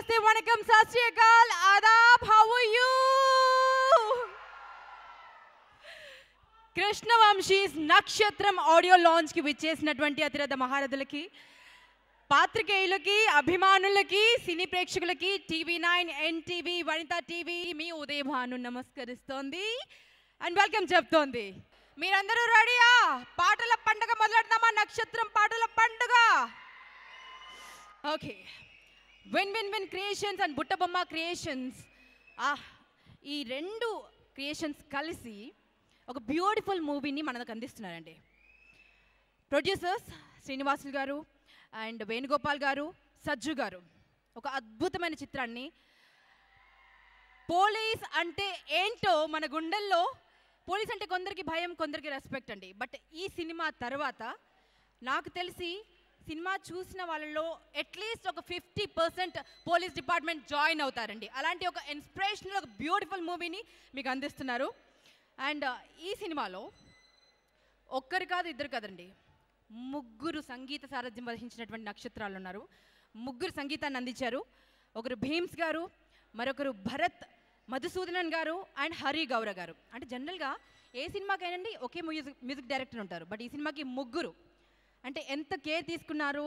Namaste, Vanakkam, Sat Shri Akal, Adab, how are you? Krishna Vamsi's నక్షత్రం audio లాంచ్కి విచ్చేసినటువంటి అతిరథ మహారథులకి, పాత్రికేయులకి, అభిమానులకి, సినీ ప్రేక్షకులకి, TV9, NTV, వనితా టీవీ మీ ఉదయభాను నమస్కరిస్తోంది అండ్ వెల్కమ్ చెప్తోంది. మీరందరూ రెడీయా? పాటల పండుగ మొదలెడదామా? నక్షత్రం పాటల పండుగ. Okay, win win win creations and Buttabomma creations, ఈ రెండు క్రియేషన్స్ కలిసి ఒక బ్యూటిఫుల్ మూవీని మనకు అందిస్తున్నారండి. ప్రొడ్యూసర్స్ శ్రీనివాసులు గారు అండ్ వేణుగోపాల్ గారు, సజ్జు గారు ఒక అద్భుతమైన చిత్రాన్ని, పోలీస్ అంటే ఏంటో మన గుండెల్లో, పోలీస్ అంటే కొందరికి భయం, కొందరికి రెస్పెక్ట్ అండి. బట్ ఈ సినిమా తర్వాత నాకు తెలిసి సినిమా చూసిన వాళ్ళలో అట్లీస్ట్ ఒక 50% పోలీస్ డిపార్ట్మెంట్ జాయిన్ అవుతారండి. అలాంటి ఒక ఇన్స్పిరేషనల్, ఒక బ్యూటిఫుల్ మూవీని మీకు అందిస్తున్నారు. అండ్ ఈ సినిమాలో ఒక్కరు కాదు, ఇద్దరు కదండి, ముగ్గురు సంగీత సారథ్యం వహించినటువంటి నక్షత్రాలు ఉన్నారు. ముగ్గురు సంగీతాన్ని అందించారు. ఒకరు భీమ్స్ గారు, మరొకరు భరత్ మధుసూదనన్ గారు అండ్ హరి గౌర గారు. అంటే జనరల్గా ఏ సినిమాకైనా ఒకే మ్యూజిక్ డైరెక్టర్ ఉంటారు, బట్ ఈ సినిమాకి ముగ్గురు. అంటే ఎంత కేర్ తీసుకున్నారు,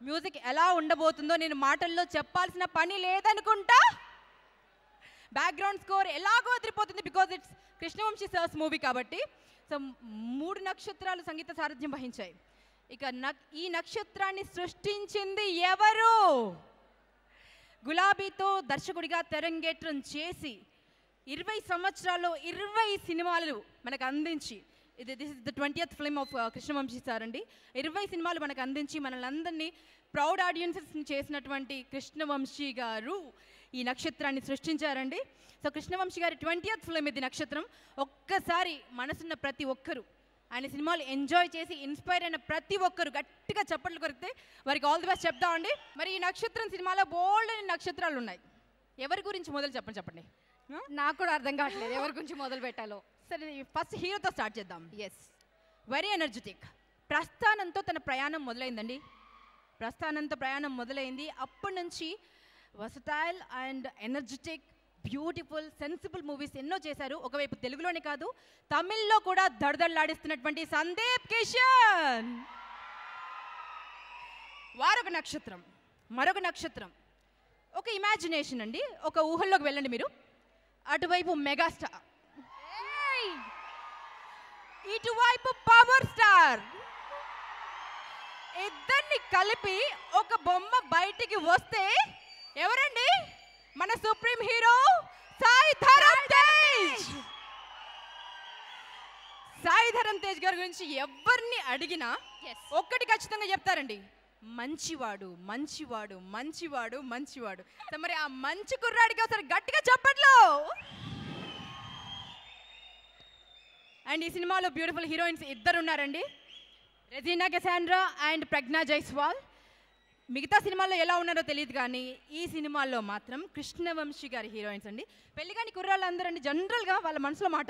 మ్యూజిక్ ఎలా ఉండబోతుందో నేను మాటల్లో చెప్పాల్సిన పని లేదనుకుంటా. బ్యాక్గ్రౌండ్ స్కోర్ ఎలాగో అదిరిపోతుంది, because it's Krishna Vamsi sir's movie కాబట్టి. సో 3 నక్షత్రాలు సంగీత సారథ్యం వహించాయి. ఇక ఈ నక్షత్రాన్ని సృష్టించింది ఎవరు? గులాబీతో దర్శకుడిగా తెరంగేట్రం చేసి 20 సంవత్సరాల్లో 20 సినిమాలు మనకు అందించి, this is the 20th film of Krishna Vamsi sir అండి. 20 సినిమాలు మనకు అందించి మనల్ని ప్రౌడ్ ఆడియన్సెస్ని చేసినటువంటి కృష్ణవంశీ గారు ఈ నక్షత్రాన్ని సృష్టించారండి. సో కృష్ణవంశీ గారి 20th ఫిల్మ్ ఇది నక్షత్రం. ఒక్కసారి మనసున్న ప్రతి ఒక్కరు, ఆయన సినిమాలు ఎంజాయ్ చేసి ఇన్స్పైర్ అయిన ప్రతి ఒక్కరు గట్టిగా చప్పట్లు కొరికితే వారికి ఆల్ ది బెస్ట్ చెప్తామండి. మరి ఈ నక్షత్రం సినిమాలో బోల్డ్ అని నక్షత్రాలు ఉన్నాయి. ఎవరి గురించి మొదలు చెప్పండి. నాకు కూడా అర్థం కావట్లేదు ఎవరి గురించి మొదలు పెట్టాలో. సరే, ఫస్ట్ హీరోతో స్టార్ట్ చేద్దాం. Yes, very energetic. ప్రస్థానంతో తన ప్రయాణం మొదలైందండి. ప్రస్థానంతో ప్రయాణం మొదలైంది. అప్పటి నుంచి versatile and energetic, beautiful, sensible movies ఎన్నో చేశారు. ఒకవైపు తెలుగులోనే కాదు, తమిళ్లో కూడా దడదడలాడిస్తున్నటువంటి సందీప్ కిషన్ వారొక నక్షత్రం. మరొక నక్షత్రం, ఒక ఇమాజినేషన్ అండి, ఒక ఊహల్లోకి వెళ్ళండి మీరు. అటువైపు మెగాస్టార్, ఇటువైపు పవర్ స్టార్. ఇద్దరిని కలిపి ఒక బొమ్మ బయటికి వస్తే ఎవరండి? మన సుప్రీం హీరో సాయి ధరమ్ తేజ్. సాయి ధరమ్ తేజ్ గారి గురించి ఎవరిని అడిగినా ఒక్కటి ఖచ్చితంగా చెప్తారండి, మంచివాడు, మంచివాడు, మంచివాడు, మంచివాడు. మరి ఆ మంచి కుర్రాడికి ఒకసారి గట్టిగా చెప్పట్లు. అండ్ ఈ సినిమాలో బ్యూటిఫుల్ హీరోయిన్స్ ఇద్దరు ఉన్నారండి, రెజీనా కసాండ్రా అండ్ ప్రజ్ఞా జైస్వాల్. మిగతా సినిమాల్లో ఎలా ఉన్నారో తెలియదు, కానీ ఈ సినిమాల్లో మాత్రం కృష్ణవంశీ గారి హీరోయిన్స్ అండి. పెళ్లిగాని కుర్రాళ్ళందరూ అండి జనరల్గా వాళ్ళ మనసులో మాట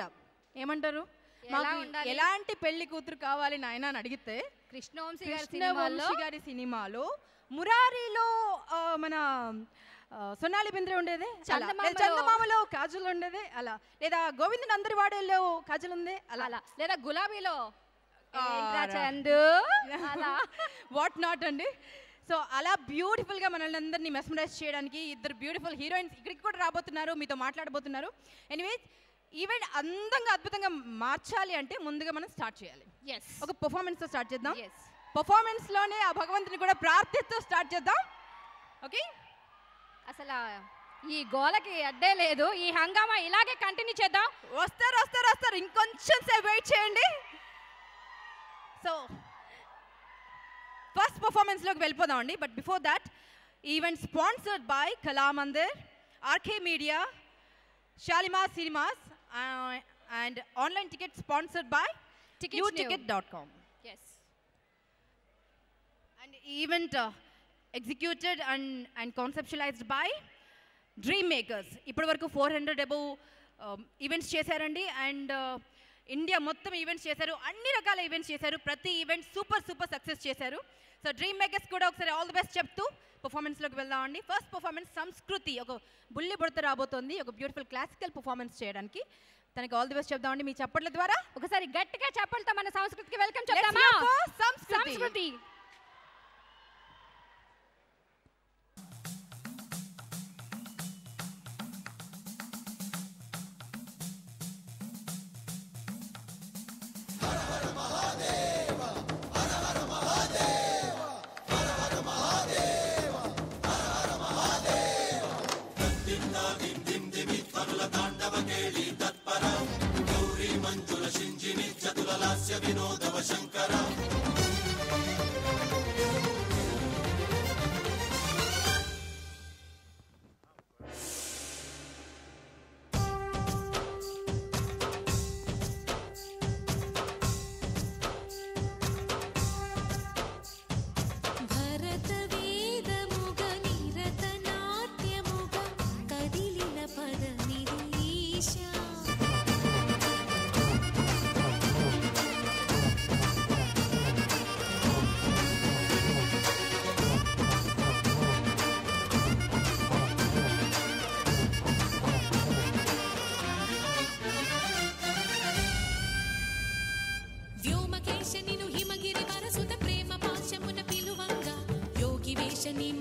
ఏమంటారు, ఎలాంటి పెళ్లి కూతురు కావాలి నాయన అని అడిగితే కృష్ణవంశీ గారి సినిమాలో మురారిలో మన సొనాలి బింద్రే ఉండేదే, చందమామలో కాజల్ ఉండేదే అలా, లేదా గోవిందన్ అందరి వాడేలో కాజల్ ఉంది అలా, లేదా గులాబీలో వాట్ నాట్ అండి. సో అలా బ్యూటిఫుల్గా మనల్ని అందరినీ మెస్మరైజ్ చేయడానికి ఇద్దరు బ్యూటిఫుల్ హీరోయిన్స్ ఇక్కడికి కూడా రాబోతున్నారు, మీతో మాట్లాడబోతున్నారు. ఎనీవేస్, ఈవెంట్ అందంగా అద్భుతంగా మార్చాలి అంటే ముందుగా మనం స్టార్ట్ చేయాలి. ఒక పర్ఫార్మెన్స్తో స్టార్ట్ చేద్దాం. పర్ఫార్మెన్స్లోనే ఆ భగవంతుని కూడా ప్రార్థిస్తూ స్టార్ట్ చేద్దాం. ఓకే, అసలు ఈ గోలకి అడ్డే లేదు, ఈ హంగామా ఇలాగే కంటిన్యూ చేద్దాం. వస్తారు ఇంకొంచెం సేపు వెయిట్ చేయండి. సో ఫస్ట్ పర్ఫార్మెన్స్లోకి వెళ్ళిపోదాం అండి. But before that, event sponsored by Kalamandir, RK media, Shalimar cinemas and online ticket sponsored by youticket.com. And event executed and conceptualized by Dream Makers. ఇప్పటి వరకు 400 అబౌవ్ ఈవెంట్స్ చేశారండి. అండ్ ఇండియా మొత్తం ఈవెంట్స్ చేశారు, అన్ని రకాల ఈవెంట్స్ చేశారు, ప్రతి ఈవెంట్ సూపర్ సక్సెస్ చేశారు. సో డ్రీమ్ మేకర్స్ కూడా ఒకసారి ఆల్ ది బెస్ట్ చెప్తూ పర్ఫార్మెన్స్లోకి వెళ్దామండి. ఫస్ట్ పర్ఫార్మెన్స్ సంస్కృతి, ఒక బుల్లి బుడత రాబోతోంది ఒక బ్యూటిఫుల్ క్లాసికల్ పర్ఫార్మెన్స్ చేయడానికి. తనకి ఆల్ ది బెస్ట్ చెప్దామండి మీ చప్పట్ల ద్వారా. ఒకసారి గట్టిగా చప్పట్లతో మన సంస్కృతికి వెల్కమ్ చెప్దామా? సంస్కృతి. వినోదవ శంకర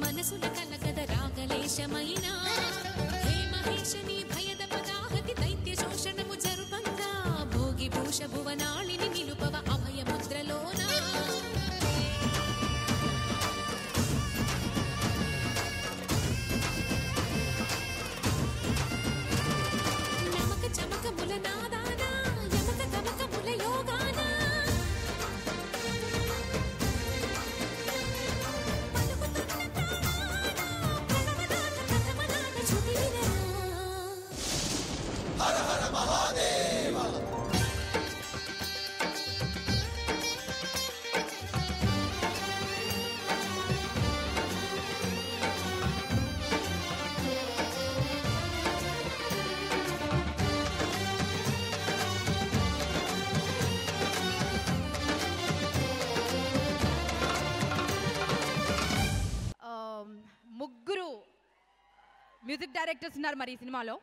మనసున కలగద రాగలేశమైనా హే మహేశని భయద పదాహతి దైత్య శోషణము జరుపంగా భోగి భూష భువనాళిని నిలుపవ అభయ ముద్రలోన నమక చమకముల నాదాన యమక తమకముల యోగాన హర హర మహాదేవ. ముగ్గురు మ్యూజిక్ డైరెక్టర్స్ ఉన్నారు మరి ఈ సినిమాలో.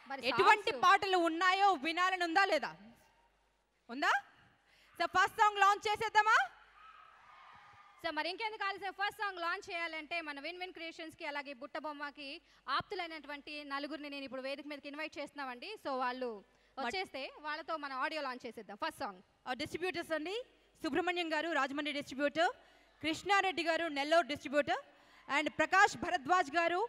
మరి ఎటువంటి పాటలు ఉన్నాయో వినాలని ఉందా లేదా? ఉందా? సో ఫస్ట్ సాంగ్ లాంచ్ చేసేద్దామా? సో మరి ఇంకెందుకు ఆలస్యం, ఫస్ట్ సాంగ్ లాంచ్ చేయాలంటే మన విన్ విన్ క్రియేషన్స్కి అలాగే బుట్టబొమ్మకి ఆప్తులైనటువంటి నలుగురిని నేను ఇప్పుడు వేదిక మీదకి ఇన్వైట్ చేస్తున్నామండి. సో వాళ్ళు వచ్చేస్తే వాళ్ళతో మన ఆడియో లాంచ్ చేసేద్దాం. ఫస్ట్ సాంగ్ డిస్ట్రిబ్యూటర్స్ అండి, సుబ్రహ్మణ్యం గారు రాజమండ్రి డిస్ట్రిబ్యూటర్, కృష్ణారెడ్డి గారు నెల్లూరు డిస్ట్రిబ్యూటర్, అండ్ ప్రకాష్ భరద్వాజ్ గారు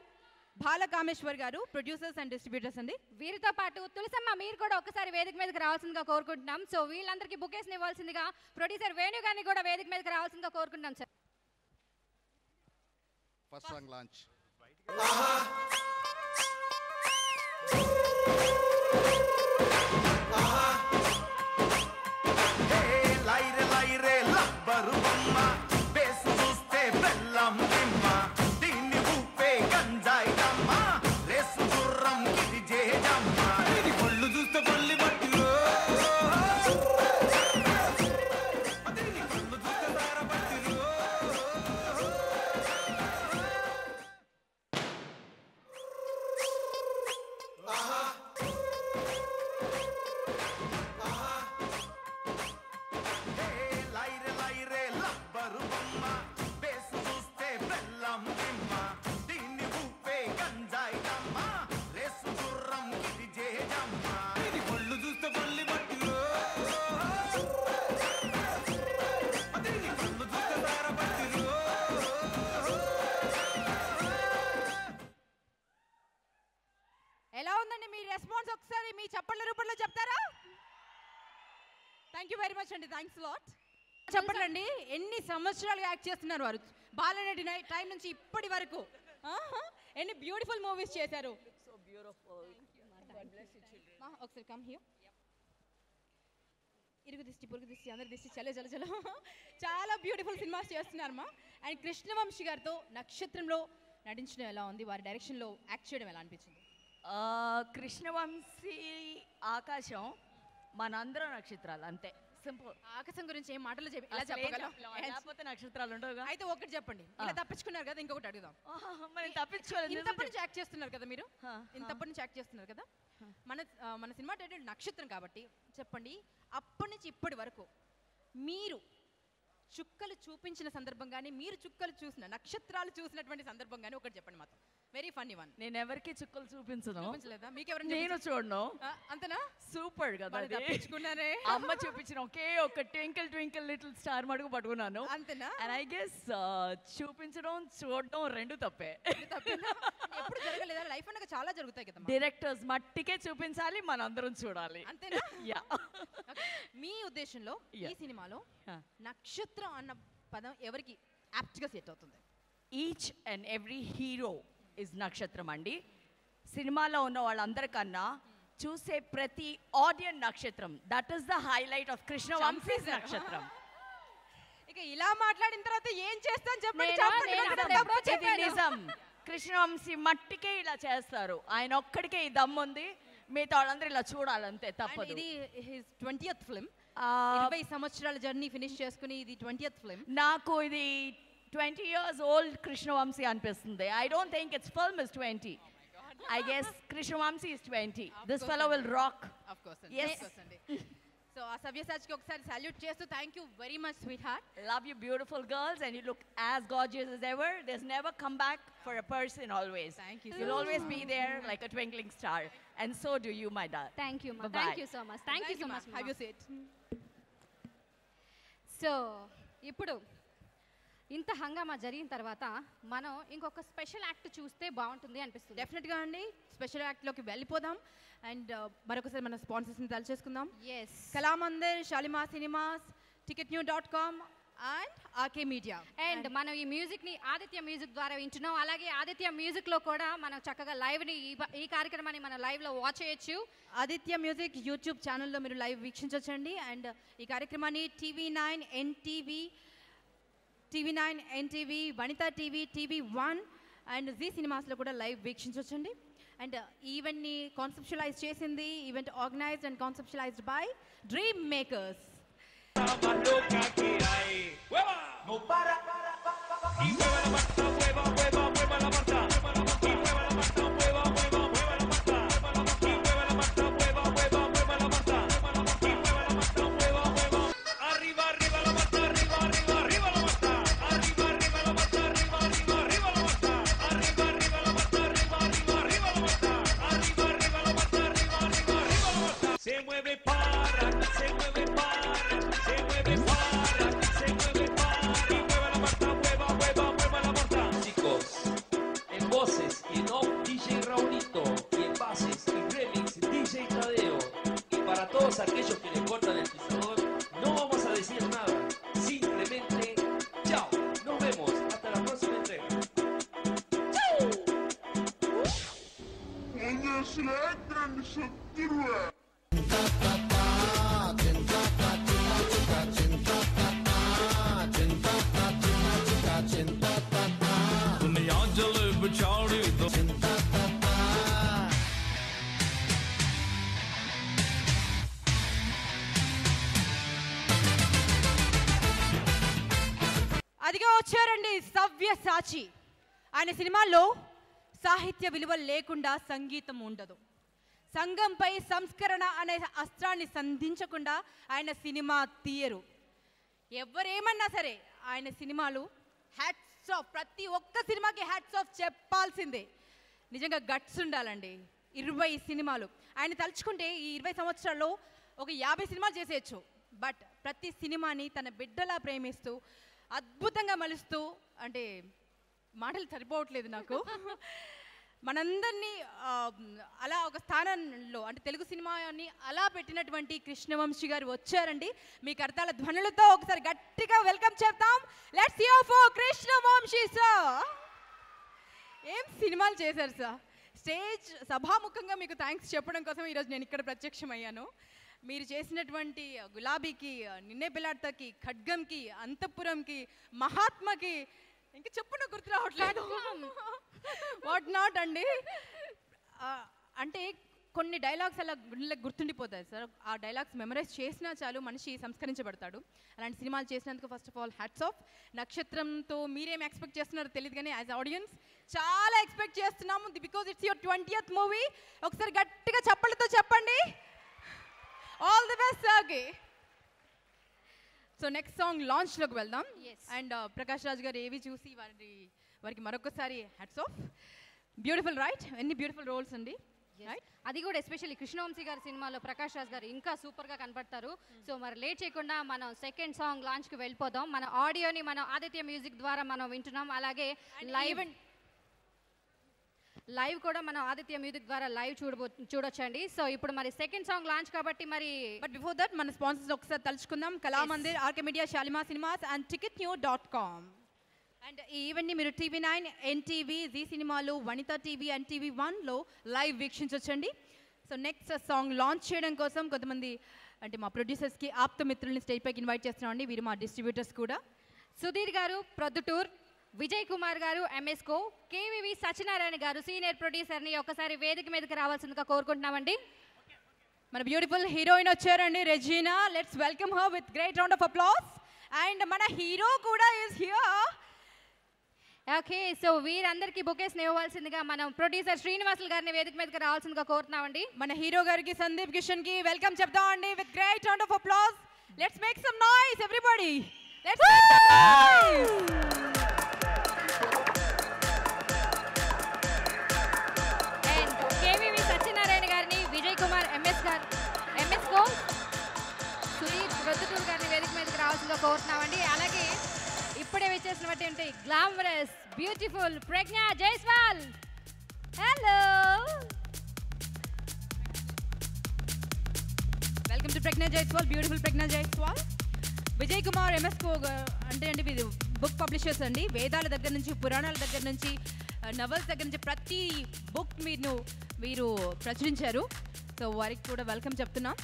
బాలకామేశ్వర్ గారు ప్రొడ్యూసర్స్ అండ్ డిస్ట్రిబ్యూటర్స్ అండి. వీరితో పాటు తులసమ్మ మీరు కూడా ఒకసారి వేదిక మీదకి రావాల్సిందిగా కోరుకుంటున్నాం. సో వీళ్ళందరికీ బుకేస్ని ఇవ్వాల్సిందిగా ప్రొడ్యూసర్ వేణు గారిని కూడా వేదిక మీదకి రావాల్సిందిగా కోరుకుంటున్నాం సార్. First song launch. లైరే లైరే లబ్బరు బొమ్మ బేసు చూస్తే బెల్లం నిమ్మ దీన్ని ఊపే గంజాయి దమ్మ రేసు గుర్రం ఇది జేజమ్మ ఇది ఒళ్ళు చూస్తే పల్లి బట్టిలో దీన్ని కళ్ళు చూస్తే దార బట్టిలో లైరే లైరే లబ్బరు బొమ్మ బేసు చూస్తే బెల్లం నిమ్మ దీన్ని ఊపే గంజాయి దమ్మ రేసు గుర్రం ఇది జేజమ్మ ఇది ఒళ్ళు చూస్తే పల్లి బట్టిలో దీన్ని కళ్ళు చూస్తే దార బట్టిలో ఎలా ఉందండి మీ రెస్పాన్స్? ఒకసారి మీ చప్పట్ల రూపంలో చెప్తారా? థ్యాంక్ యూ వెరీ మచ్ అండి, థ్యాంక్స్ లాట్. చెప్పండి, ఎన్ని సంవత్సరాలుగా యాక్ట్ చేస్తున్నారు వారు? బాలనటి టైం నుంచి ఇప్పటి వరకు ఎన్ని బ్యూటిఫుల్ మూవీస్ చేశారు. ఒకసారి కమ్ హియర్. ఇరుగు దిష్టి పొరుగు దిష్టి అందరి దిష్టి చలో చలో చలో చాలా బ్యూటిఫుల్ సినిమాస్ చేస్తున్నారమ్మా. అండ్ కృష్ణవంశీ గారితో నక్షత్రంలో నటించడం ఎలా ఉంది? వారి డైరెక్షన్లో యాక్ట్ చేయడం ఎలా అనిపించింది? కృష్ణవంశీ ఆకాశం మనందరం నక్షత్రాలు అంతే, సింపుల్. ఆకాశం గురించి ఏం మాటలు ఎలా చెప్పగలం? లేకపోతే నక్షత్రాలు ఉండవుగా. అయితే ఒకటి చెప్పండి, ఇలా తప్పించుకున్నారు కదా, ఇంకొకటి అడుగుదాం. మనం తప్పించుకోలేదు. ఇంతప్పటి నుంచి యాక్ట్ చేస్తున్నారు కదా మీరు, ఇంతప్పటి నుంచి యాక్ట్ చేస్తున్నారు కదా, మన సినిమా టైటిల్ నక్షత్రం కాబట్టి చెప్పండి, అప్పటి నుంచి ఇప్పటి వరకు మీరు చుక్కలు చూపించిన సందర్భం కానీ, మీరు చుక్కలు చూసిన నక్షత్రాలు చూసినటువంటి సందర్భం కానీ ఒకటి చెప్పండి మాత్రం. Very funny one. నేను ఎవరికి చుక్కలు చూపించను. నేను చూడను. అంతేనా? సూపర్ కదా. తప్పించుకున్నారే. అమ్మ చూపించిన ఒకే ఒక ట్వింకిల్ ట్వింకిల్ లిటిల్ స్టార్ మడుగు పట్టుకున్నాను. అంతేనా? అండ్ ఐ గెస్ చూపించడం చూడడం రెండు తప్పే. ఎప్పుడు జరగలేదా? లైఫ్ అనగా చాలా జరుగుతాయి కదా. డైరెక్టర్స్ మట్టికే చూపించాలి, మనందరం చూడాలి. అంతేనా? యా. మీ ఉద్దేశంలో ఈ సినిమాలో నక్షత్రం అన్న పదం ఎవరికి యాప్ట్ గా సెట్ అవుతుంది? Each and every hero is నక్షత్రం అండి. సినిమాలో ఉన్న వాళ్ళందరికన్నా చూసే ప్రతి ఆడియన్ నక్షత్రం. That is the highlight of Krishna Vamsi నక్షత్రం. ఇక ఇలా మాట్లాడిన తర్వాత ఏం చేస్తాను చెప్పండి. నిజం. కృష్ణవంశీ మట్టికే ఇలా చేస్తారు, ఆయన ఒక్కడికే ఈ దమ్ముంది, మిగతా వాళ్ళందరూ ఇలా చూడాలంతే, తప్పదు. ఇది హిస్ 20th ఫిల్మ్. 20 సంవత్సరాల జర్నీ ఫినిష్ చేసుకుని ఇది 20th ఫిల్మ్. నాకు ఇది 20 years old Krishnavamsi అనిపిస్తుంది. I don't think its film is 20. I guess Krishnavamsi is 20. This fellow will rock. Of course. Yes. So Sabyasachi ki okasari salute chestu. Thank you very much, sweetheart. Love you, beautiful girls, and you look as gorgeous as ever. There's never come back for a person always. Thank you. You'll always be there like a twinkling star, and so do you, my darling. Thank you, ma. Bye-bye. Thank you so much. Thank you so much. Have you sit? So ఇప్పుడు ఇంత హంగామా జరిగిన తర్వాత మనం ఇంకొక special act చూస్తే బాగుంటుంది అనిపిస్తుంది. డెఫినెట్గా అండి, స్పెషల్ యాక్ట్లోకి వెళ్ళిపోదాం. అండ్ మరొకసారి మన స్పాన్సర్స్ని తలచేసుకుందాం. Yes, Kalamandir, Shalimar cinemas, ticketnew.com and RK media. And మనం ఈ మ్యూజిక్ని ఆదిత్య మ్యూజిక్ ద్వారా వింటున్నాం. అలాగే ఆదిత్య మ్యూజిక్లో కూడా మనం చక్కగా లైవ్ని ఈ కార్యక్రమాన్ని మనం లైవ్లో వాచ్ చేయొచ్చు. ఆదిత్య మ్యూజిక్ యూట్యూబ్ ఛానల్లో మీరు లైవ్ వీక్షించవచ్చండి. అండ్ ఈ కార్యక్రమాన్ని TV nine NTV, Vanitha TV, TV1 and Zee సినిమాస్లో కూడా లైవ్ వీక్షించవచ్చండి. అండ్ ఈవెంట్ని కాన్సెప్షువలైజ్ చేసింది, event organised and conceptualised by dream makers. No para y mueva la pata, mueva la pata, mueva la pata, mueva la pata, mueva la pata, mueva la pata, arriba arriba la pata, arriba arriba arriba la pata, arriba arriba la pata, arriba arriba arriba la pata, arriba arriba la pata, arriba arriba arriba la pata, arriba arriba la pata, arriba arriba arriba la pata. Se mueve para, se mueve para, se mueve para, se mueve para, y mueva la pata, mueva, mueva, mueva la pata. Chicos, en voces y en off DJ Raulito, y en bases y remix DJ Tadeo, y para todos aquellos que les cortan el pisador, no vamos a decir nada, simplemente chao, nos vemos, hasta la próxima entrega. दुनिया जले बिछाड़ी दो అదిగా వచ్చారండి సవ్యసాచి. ఆయన సినిమాల్లో సాహిత్య విలువ లేకుండా సంగీతం ఉండదు. సంఘంపై సంస్కరణ అనే అస్త్రాన్ని సంధించకుండా ఆయన సినిమా తీయరు. ఎవరేమన్నా సరే ఆయన సినిమాలు హ్యాట్స్ ఆఫ్, ప్రతి ఒక్క సినిమాకి హ్యాట్స్ ఆఫ్ చెప్పాల్సిందే. నిజంగా గట్స్ ఉండాలండి. 20 సినిమాలు ఆయన తలుచుకుంటే ఈ 20 సంవత్సరాల్లో ఒక 50 సినిమాలు చేసేయచ్చు. బట్ ప్రతి సినిమాని తన బిడ్డలా ప్రేమిస్తూ అద్భుతంగా మలుస్తూ, అంటే మాటలు సరిపోవట్లేదు నాకు, మనందరినీ అలా ఒక స్థానంలో, అంటే తెలుగు సినిమాని అలా పెట్టినటువంటి కృష్ణవంశీ గారు వచ్చారండి. మీ కర్తాల ధ్వనులతో ఒకసారి గట్టిగా వెల్కమ్ చెప్తాం. Let's hear for Krishna Vamsi sir. ఏం సినిమాలు చేశారు సార్. స్టేజ్ సభాముఖంగా మీకు థ్యాంక్స్ చెప్పడం కోసం ఈరోజు నేను ఇక్కడ ప్రత్యక్షమయ్యాను. మీరు చేసినటువంటి గులాబీకి, నిన్నే పిల్లాడతకి, ఖడ్గంకి, అంతఃపురంకి, మహాత్మకి, ఇంకా చెప్పున గుర్తు రావట్లేదు, వాట్ నాట్ అండి. అంటే కొన్ని డైలాగ్స్ అలా గుండెలకు గుర్తుండిపోతాయి సార్. ఆ డైలాగ్స్ మెమరైజ్ చేసినా చాలు మనిషి సంస్కరించబడతాడు. అలాంటి సినిమాలు చేసినందుకు first of all hats off. నక్షత్రంతో మీరేం ఎక్స్పెక్ట్ చేస్తున్నారో తెలియదు కానీ యాజ్ ఆడియన్స్ చాలా ఎక్స్పెక్ట్ చేస్తున్నాము because it's your 20th movie. ఒకసారి గట్టిగా చప్పళ్ళతో చెప్పండి. ఆల్ ది బెస్ట్ సార్కి. సో నెక్స్ట్ సాంగ్ లాంచ్లోకి వెళ్దాం. అండ్ ప్రకాష్ రాజ్ గారు ఏవి చూసి వారికి మరొకసారి హ్యాట్స్ ఆఫ్. బ్యూటిఫుల్ రైట్, ఎన్ని బ్యూటిఫుల్ రోల్స్ అండి. అది కూడా ఎస్పెషల్లీ కృష్ణవంశీ గారి సినిమాలో ప్రకాష్ రాజ్ గారు ఇంకా సూపర్గా కనపడతారు. సో మరి లేట్ చేయకుండా మనం సెకండ్ సాంగ్ లాంచ్కి వెళ్ళిపోదాం. మన ఆడియోని మనం ఆదిత్య మ్యూజిక్ ద్వారా మనం వింటున్నాం. అలాగే లైవ్ కూడా మనం ఆదిత్య మ్యూజిక్ ద్వారా లైవ్ చూడొచ్చండి. సో ఇప్పుడు మరి సెకండ్ సాంగ్ లాంచ్ కాబట్టి మరి బట్ బిఫోర్ దట్ మన స్పాన్సర్స్ ఒకసారి తలుచుకుందాం. Kalamandir, RK media, Shalimar cinemas and ticketnew.com. And ఈ ఈవెంట్ని మీరు TV9, NTV, జీ సినిమాలు, వనిత టీవీ అండ్ TV1లో లైవ్ వీక్షించవచ్చండి. సో నెక్స్ట్ సాంగ్ లాంచ్ చేయడం కోసం కొంతమంది అంటే మా ప్రొడ్యూసర్స్కి ఆప్త మిత్రుల్ని స్టేజ్ పైకి ఇన్వైట్ చేస్తున్నామండి. వీరు మా డిస్ట్రిబ్యూటర్స్ కూడా. సుధీర్ గారు ప్రొద్దుటూర్, విజయ్ కుమార్ గారు MSCO, KVV సత్యనారాయణ గారు సీనియర్ ప్రొడ్యూసర్ని ఒకసారి వేదిక మీదకి రావాల్సిందిగా కోరుకుంటున్నామండి. మన బ్యూటిఫుల్ హీరోయిన్ వచ్చారండి Regina. Let's welcome her with great round of applause. And మన హీరో కూడా ఈస్ హియర్. ఓకే, సో వీరందరికీ బొకేస్ ఇవ్వాల్సిందిగా మనం ప్రొడ్యూసర్ శ్రీనివాసులు గారిని వేదిక మీదకి రావాల్సిందిగా కోరుతున్నామండి. మన హీరో గారికి సందీప్ కిషన్ కి వెల్కమ్ చెప్తామండి with great round of applause. Let's make some noise everybody. Let's make some noise. And KVV Satyanarayana గారిని, విజయ్ కుమార్ MSCO, సుధీర్ ప్రొద్దుటూరు గారిని వేదిక మీదకి రావాల్సిందిగా కోరుతున్నామండి. అలాగే ఇప్పుడే వచ్చేసినటువంటి glamorous beautiful Pragya Jaiswal. Hello, welcome to Pragya Jaiswal, beautiful Pragya Jaiswal. Vijay Kumar MSCO అంటే అండి వీరు బుక్ పబ్లిషర్స్ అండి. వేదాల దగ్గర నుంచి, పురాణాల దగ్గర నుంచి, నవల్స్ దగ్గర నుంచి ప్రతి బుక్ వీరు ప్రచురించారు. సో వారికి కూడా వెల్కమ్ చెప్తున్నాం.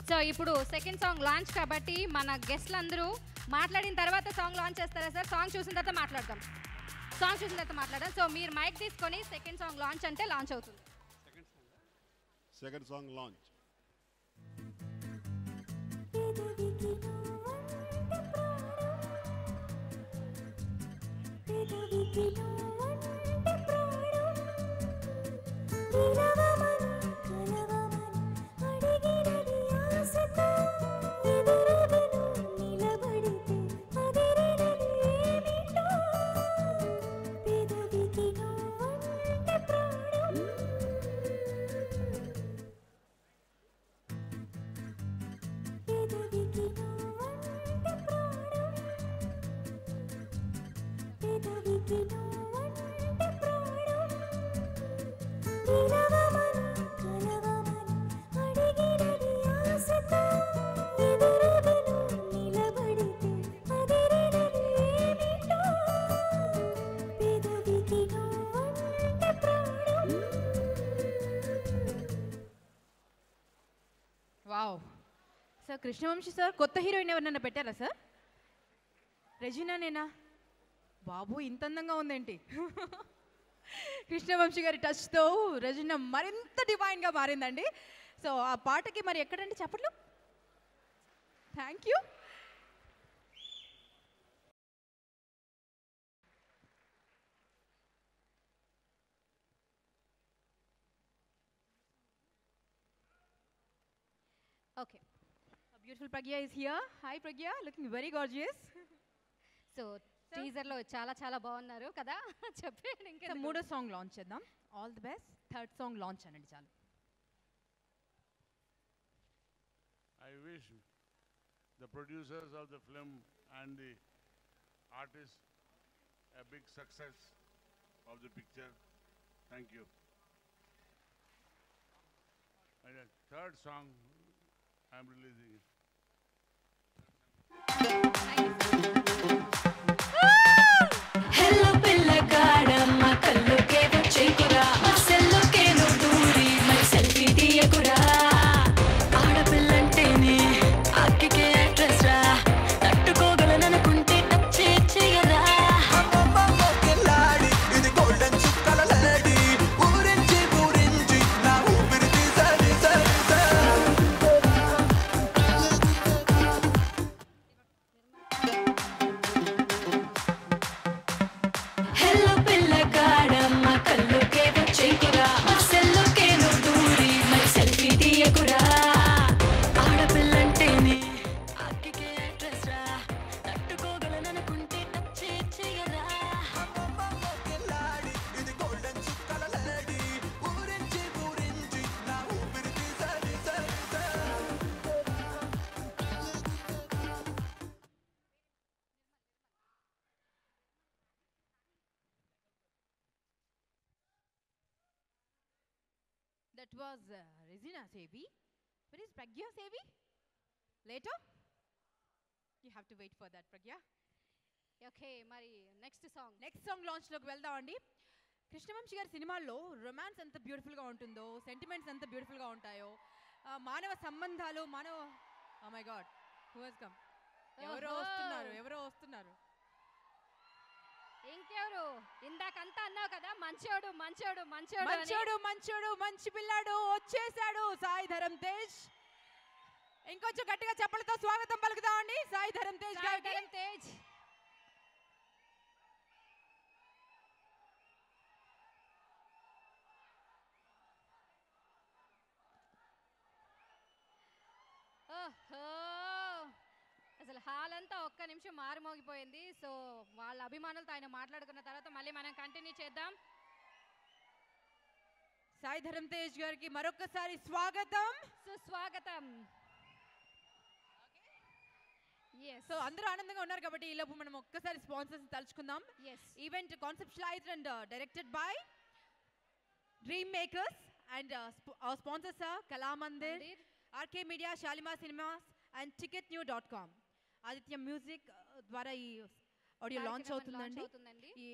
సో ఇప్పుడు సెకండ్ సాంగ్ లాంచ్ కాబట్టి మన గెస్ట్లు అందరూ మాట్లాడిన తర్వాత సాంగ్ లాంచ్ చేస్తారా సార్? సాంగ్ చూసిన తర్వాత మాట్లాడదాం. సో మీరు మైక్ తీసుకొని సెకండ్ సాంగ్ లాంచ్ అంటే లాంచ్ అవుతుంది. Second song launch. Wow sir. Krishna Vamsi sir కొత్త హీరోయిన్ ఎవరినైనా పెట్టారా సార్? రెజీనానేనా? బాబు ఇంత అందంగా ఉందేంటి? కృష్ణవంశీ గారి టచ్తో రెజీనా మరింత డివైన్గా మారిందండి. సో ఆ పాటకి మరి ఎక్కడండి చెప్పట్లు? Thank you. Okay, beautiful Pragya is here. Hi Pragya, looking very gorgeous. So టీజర్లో చాలా చాలా బాగున్నారు కదా. చెప్పండి ఇంకా మూడో సాంగ్ లాంచ్ చేద్దాం. All the best. Third song launch అనండి చాలు. I wish the producers of the film and the artists a big success of the picture. Thank you. And the third song I'm releasing it. Hello పిల్లగాడమ్మ కల్లుకే వచ్చేకురా అసలుకే నువ్వు దూరి మరి selfie తీయకురా ఆడపిల్లంటేనే అక్కికే actress రా తట్టుకోగలననుకుంటే touch చేయరా ఇది golden చుక్కల లేడీ ఊరించి నా ఊపిరి తీసది That was Regina Sevi. Where is Pragya Sevi? Later? You have to wait for that, Pragya. Okay మరి నెక్స్ట్ సాంగ్ నెక్స్ట్ సాంగ్ లాంచ్లోకి వెళ్దామండి. కృష్ణవంశీ గారి సినిమాల్లో రొమాన్స్ ఎంత బ్యూటిఫుల్గా ఉంటుందో, సెంటిమెంట్స్ ఎంత బ్యూటిఫుల్గా ఉంటాయో, మానవ సంబంధాలు, oh my God, who has come? ఎవరో వస్తున్నారు. ఇంకెవరు? ఇందాకంతా అన్నావు కదా మంచోడు మంచోడు మంచోడు మంచి పిల్లాడు వచ్చేసాడు, సాయి ధరమ్ తేజ్. ఇంకొంచెం గట్టిగా చెప్పలతో స్వాగతం పలుకుతామండి సాయి ధరమ్ తేజ్ గారికి. అసలు హాల్ అంతా ఒక్క నిమిషం మారుమోగిపోయింది. సో వాళ్ళ అభిమానులతో ఆయన మాట్లాడుకున్న తర్వాత మళ్ళీ మనం కంటిన్యూ చేద్దాం. సాయి ధరమ్ తేజ్ గారికి మరొకసారి స్వాగతం, సుస్వాగతం. సో అందరూ ఆనందంగా ఉన్నారు కాబట్టి ఈ లోపు మనం ఒక్కసారి స్పాన్సర్స్ తలుచుకుందాం. Event conceptualised and directed by dream makers and sponsors are Kalamandir, RK media, Shalimar cinemas and ticketnew.com. Aditya music ద్వారా ఈ ఆడియో లాంచ్ అవుతుందండి. ఈ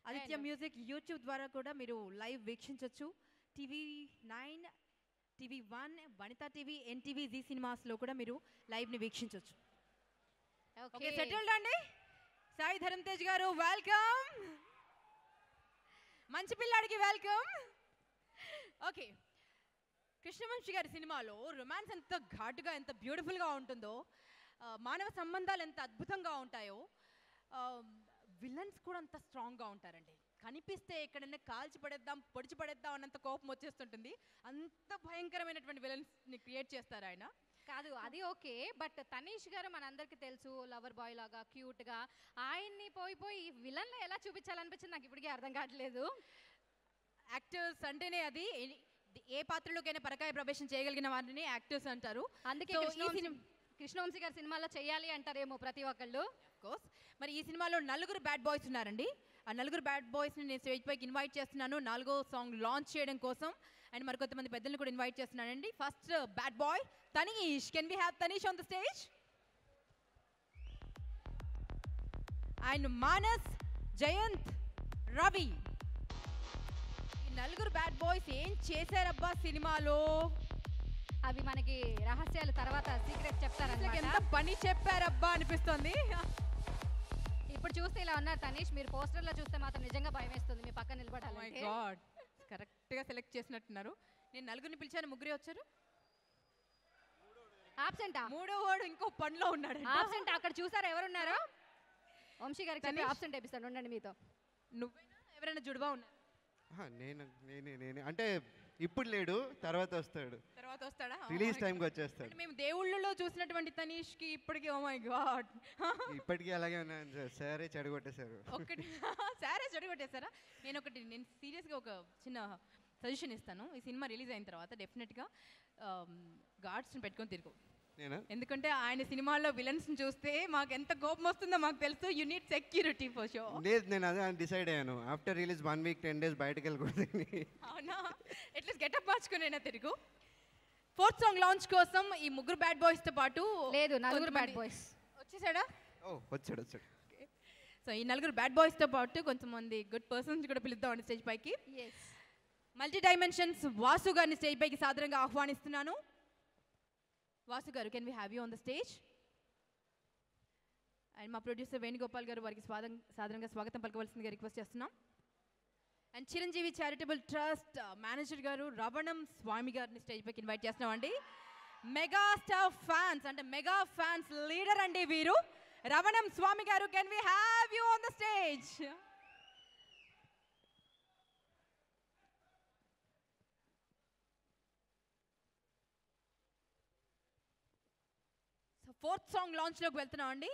ఆదిత్య మ్యూజిక్ యూట్యూబ్ ద్వారా కూడా మీరు లైవ్ వీక్షించవచ్చు. TV9, TV1, Vanitha TV, NTV, Zee సినిమాస్లో కూడా మీరు లైవ్ని వీక్షించవచ్చు. ఓకే, సెటిల్డ్ అండి. సాయి ధరమ్ తేజ్ గారు వెల్కమ్, మంచి పిల్లాడికి వెల్కమ్. ఓకే, కృష్ణవంశీ గారి సినిమాలో రొమాన్స్ ఎంత ఘాటుగా, ఎంత బ్యూటిఫుల్గా ఉంటుందో, మానవ సంబంధాలు ఎంత అద్భుతంగా ఉంటాయో, విలన్స్ కూడా అంత స్ట్రాంగ్గా ఉంటారండి. కనిపిస్తే ఎక్కడైనా కాల్చి పడేద్దాం, పొడిచి పడేద్దాం అన్నంత కోపం వచ్చేస్తుంటుంది. అంత భయంకరమైనటువంటి విలన్స్ని క్రియేట్ చేస్తారు ఆయన. కాదు అది ఓకే, బట్ తనీష్ గారు మనందరికీ తెలుసు లవర్ బాయ్ లాగా క్యూట్గా, ఆయన్ని పోయి విలన్లో ఎలా చూపించాలనిపించింది నాకు ఇప్పటికీ అర్థం కావట్లేదు. యాక్టర్స్ అంటేనే అది ఏ పాత్రలోకైనా పరకాయ ప్రవేశం చేయగలిగిన వారిని యాక్టర్స్ అంటారు. అందుకే కృష్ణవంశీ గారి సినిమాలో చేయాలి అంటారేమో ప్రతి ఒక్కళ్ళు. కోర్స్ మరి ఈ సినిమాలో నలుగురు బ్యాడ్ బాయ్స్ ఉన్నారండి. ఆ నలుగురు బ్యాడ్ బాయ్స్ని నేను స్టేజ్ పైకి ఇన్వైట్ చేస్తున్నాను 4వ సాంగ్ లాంచ్ చేయడం కోసం. అండ్ మరి కొంతమంది పెద్దల్ని కూడా ఇన్వైట్ చేస్తున్నానండి. First bad boy Tanish. Can we have Tanish on the stage? And Manas, Jayant, Ravi. ఈ నలుగురు బ్యాడ్ బాయ్స్ ఏం చేశారబ్బా సినిమాలో? అవి మనకి రహస్యాలు తర్వాత సీక్రెట్ చెప్తారన్నమాట. ఎంత పని చెప్పారబ్బా అనిపిస్తుంది. ఇప్పుడు చూస్తే ఇలా ఉన్నారు తనీష్, మీరు పోస్టర్లో చూస్తే మాత్రం నిజంగా భయం వేస్తుంది మీ పక్కన నిలబడాలి. కరెక్ట్గా సెలెక్ట్ చేసినట్టున్నారు. నేను నలుగురిని పిలిచాను, ముగ్గురే వచ్చారు. ఆబ్సెంటా? మూడో వాడు ఇంకో పనిలో ఉన్నాడు. ఆబ్సెంట్ అక్కడ చూసారా ఎవరున్నారో? వంశీ గారికి చెప్పి ఆబ్సెంట్ అయిపిస్తాను ఉండండి మీతో. నువ్వైనా ఎవరైనా జుడుబా ఉన్నారు? నేనే అంటే ఇప్పుడు లేడు, తర్వాత వస్తాడు. తర్వాత వస్తాడా? రిలీజ్ టైంకి వచ్చేస్తాడు. మేము దేవుళ్ళలో చూసినటువంటి తనీష్కి ఇప్పటికీ ఓ మై గాడ్ ఇప్పటికీ అలాగే ఉన్నాను సార్. సరే చెడగొట్టేశారు. ఒకటి సరే చెడగొట్టేశారా? నేను సీరియస్గా ఒక చిన్న సజెషన్ ఇస్తాను. ఈ సినిమా రిలీజ్ అయిన తర్వాత డెఫినెట్గా గార్డ్స్ని పెట్టుకొని తిరుగు. ఎందుకంటే ఆయన సినిమాల్లో విలన్స్ని చూస్తే మాకు ఎంత కోపం వస్తుందో మాకు తెలుసు. You need security for show. లేదు, నేను అదే డిసైడ్ అయ్యాను. ఆఫ్టర్ రిలీజ్ 1 వీక్ 10 days బయటకు వెళ్ళకూడదు. అవునా? ఎట్లీస్ట్ గెటప్ మార్చుకునేనా తిరుగు. 4th సాంగ్ లాంచ్ కోసం ఈ ముగ్గురు బ్యాడ్ బాయ్స్తో పాటు లేదు నలుగురు బ్యాడ్ బాయ్స్ వచ్చేసాడా? వచ్చాడు. సో ఈ నలుగురు బ్యాడ్ బాయ్స్తో పాటు కొంతమంది గుడ్ పర్సన్స్ కూడా పిలుద్దామండి స్టేజ్ పైకి. మల్టీ డైమెన్షన్స్ వాసు గారిని స్టేజ్ పైకి సాదరంగా ఆహ్వానిస్తున్నాను. Vasu garu, can we have you on the stage? And మా ప్రొడ్యూసర్ వేణుగోపాల్ గారు వారికి సాదరంగా స్వాగతం పలకవలసిందిగా రిక్వెస్ట్ చేస్తున్నాం. And Chiranjeevi charitable trust manager garu Ravanam Swamy గారిని స్టేజ్ పైకి ఇన్వైట్ చేస్తున్నాం అండి. మెగా స్టార్ ఫ్యాన్స్ అంటే మెగా ఫ్యాన్స్ లీడర్ అండి వీరు. Ravanam Swamy garu, can we have you on the stage? So 4th song లాంచ్లోకి వెళ్తున్నాం అండి.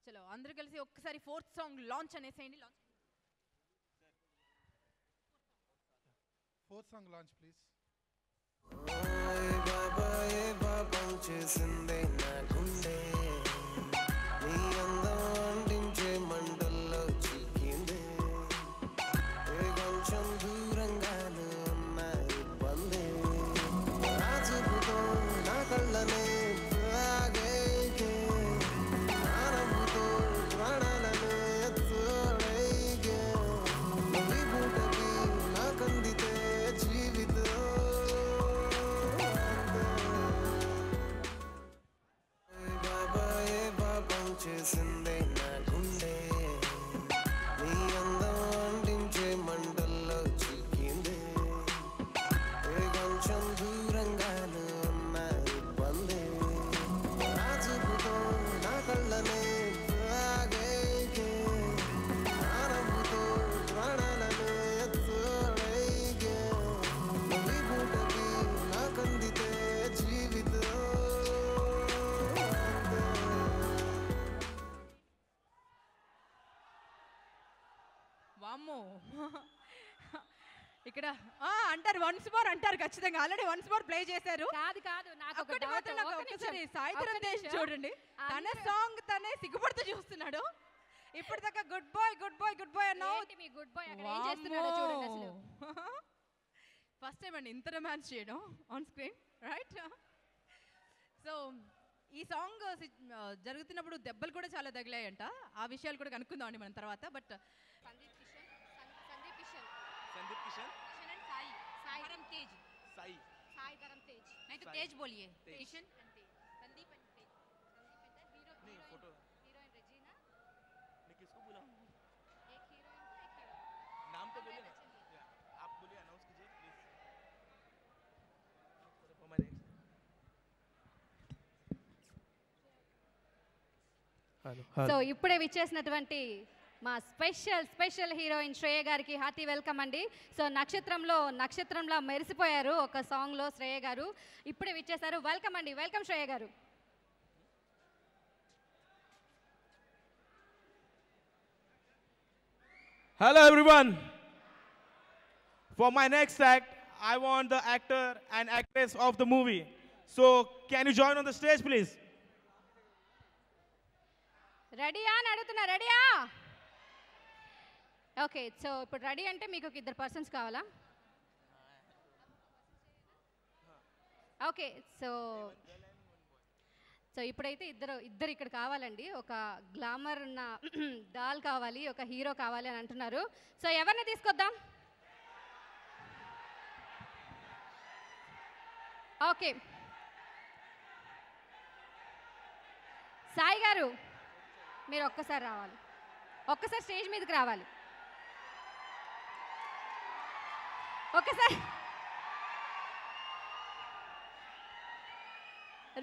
చలో అందరూ కలిసి ఒక్కసారి 4th సాంగ్ లాంచ్ అనేసేయండి. 4th song launch please. చేసిందే నా గుండె నీ అందం అందించే మంటల్లో చిక్కిందే కొంచెం దూరంగానే ఉన్న ఇబ్బంది నా చూపుతో నా కళ్ళనే తాగేకే నా నవ్వుతో ప్రాణాలనే తోడైకే నీ బూటకి నాకందితే జీవితం చేసిందే నా గుండె నీ అందం అందించే మంటల్లో చిక్కిందే కొంచెం దూరంగానే ఉన్న ఇబ్బంది నా చూపుతో నా కళ్ళనే తాగేకే నా నవ్వుతో ప్రాణాలనే తోడైకే నీ బూటకి నాకందితే జీవితం వామ్మో ఇక్కడ అంటారు వన్స్ మోర్ అంటారు ఖచ్చితంగా ఆల్రెడీ వన్స్ మోర్ ప్లే చేశారు కాదు కాదు నాకు ఒక ఒక్కటి doubt. మాత్రం నాకు ఒక్క ఒక్కసారి నిమిషం. సాయిధరం ఒక్క తేజ్ నిమిషం. చూడండి తన అందరూ- సాంగ్ తనే సిగ్గుపడుతూ చూస్తున్నాడు ఇప్పటిదాకా good boy good boy good boy అన్నావు ఏంటి మీ గుడ్ బాయ్ అక్కడ ఏం చేస్తున్నాడో చూడండి అసలు. ఫస్ట్ టైం అండి ఇంత రొమాన్స్ చేయడం ఆన్ స్క్రీన్ రైట్ సో ఈ సాంగ్ జరుగుతున్నప్పుడు దెబ్బలు కూడా చాలా తగిలాయంట ఆ విషయాలు కూడా కనుక్కుందాం అండి మనం తర్వాత బట్ సందీప్ కిషన్ సందీప్ కిషన్ संदीप किशन కిషన్ అండ్ సాయి సాయి ధరం తేజ్ साई సాయి ధరం తేజ్ नहीं तो साई। तेज बोलिए तेज। किशन సందీప్ అండ్ తేజ్ సందీప్ అంటే नहीं फोटो హీరోయిన్ రెజీనా मैं किसको बुलाऊं एक हीरोइन को एक हीरो नाम तो बोलिए ना चलिए। या, आप बोलिए अनाउंस कीजिए please for my next so ఇప్పుడే విచ్చేసినటువంటి మా స్పెషల్ హీరోయిన్ శ్రేయ గారికి హార్టీ వెల్కమ్ అండి. సో నక్షత్రంలో మెరిసిపోయారు ఒక సాంగ్లో శ్రేయ గారు. ఇప్పుడే విచ్చేశారు. వెల్కమ్ అండి, వెల్కమ్ శ్రేయ గారు. Hello everyone. For my next act, I want the actor and actress of the movie. So can you join on the stage please? రెడీయా అని అడుగుతున్నా, రెడీయా? ఓకే, సో ఇప్పుడు రెడీ అంటే మీకు ఒక ఇద్దరు పర్సన్స్ కావాలా? ఓకే, సో ఇప్పుడైతే ఇద్దరు ఇక్కడ కావాలండి. ఒక గ్లామర్ ఉన్న డాల్ కావాలి, ఒక హీరో కావాలి అని అంటున్నారు. సో ఎవరిని తీసుకొద్దాం? ఓకే, సాయి గారు మీరు ఒక్కసారి రావాలి, ఒక్కసారి స్టేజ్ మీదకి రావాలి. ఒక్కసారి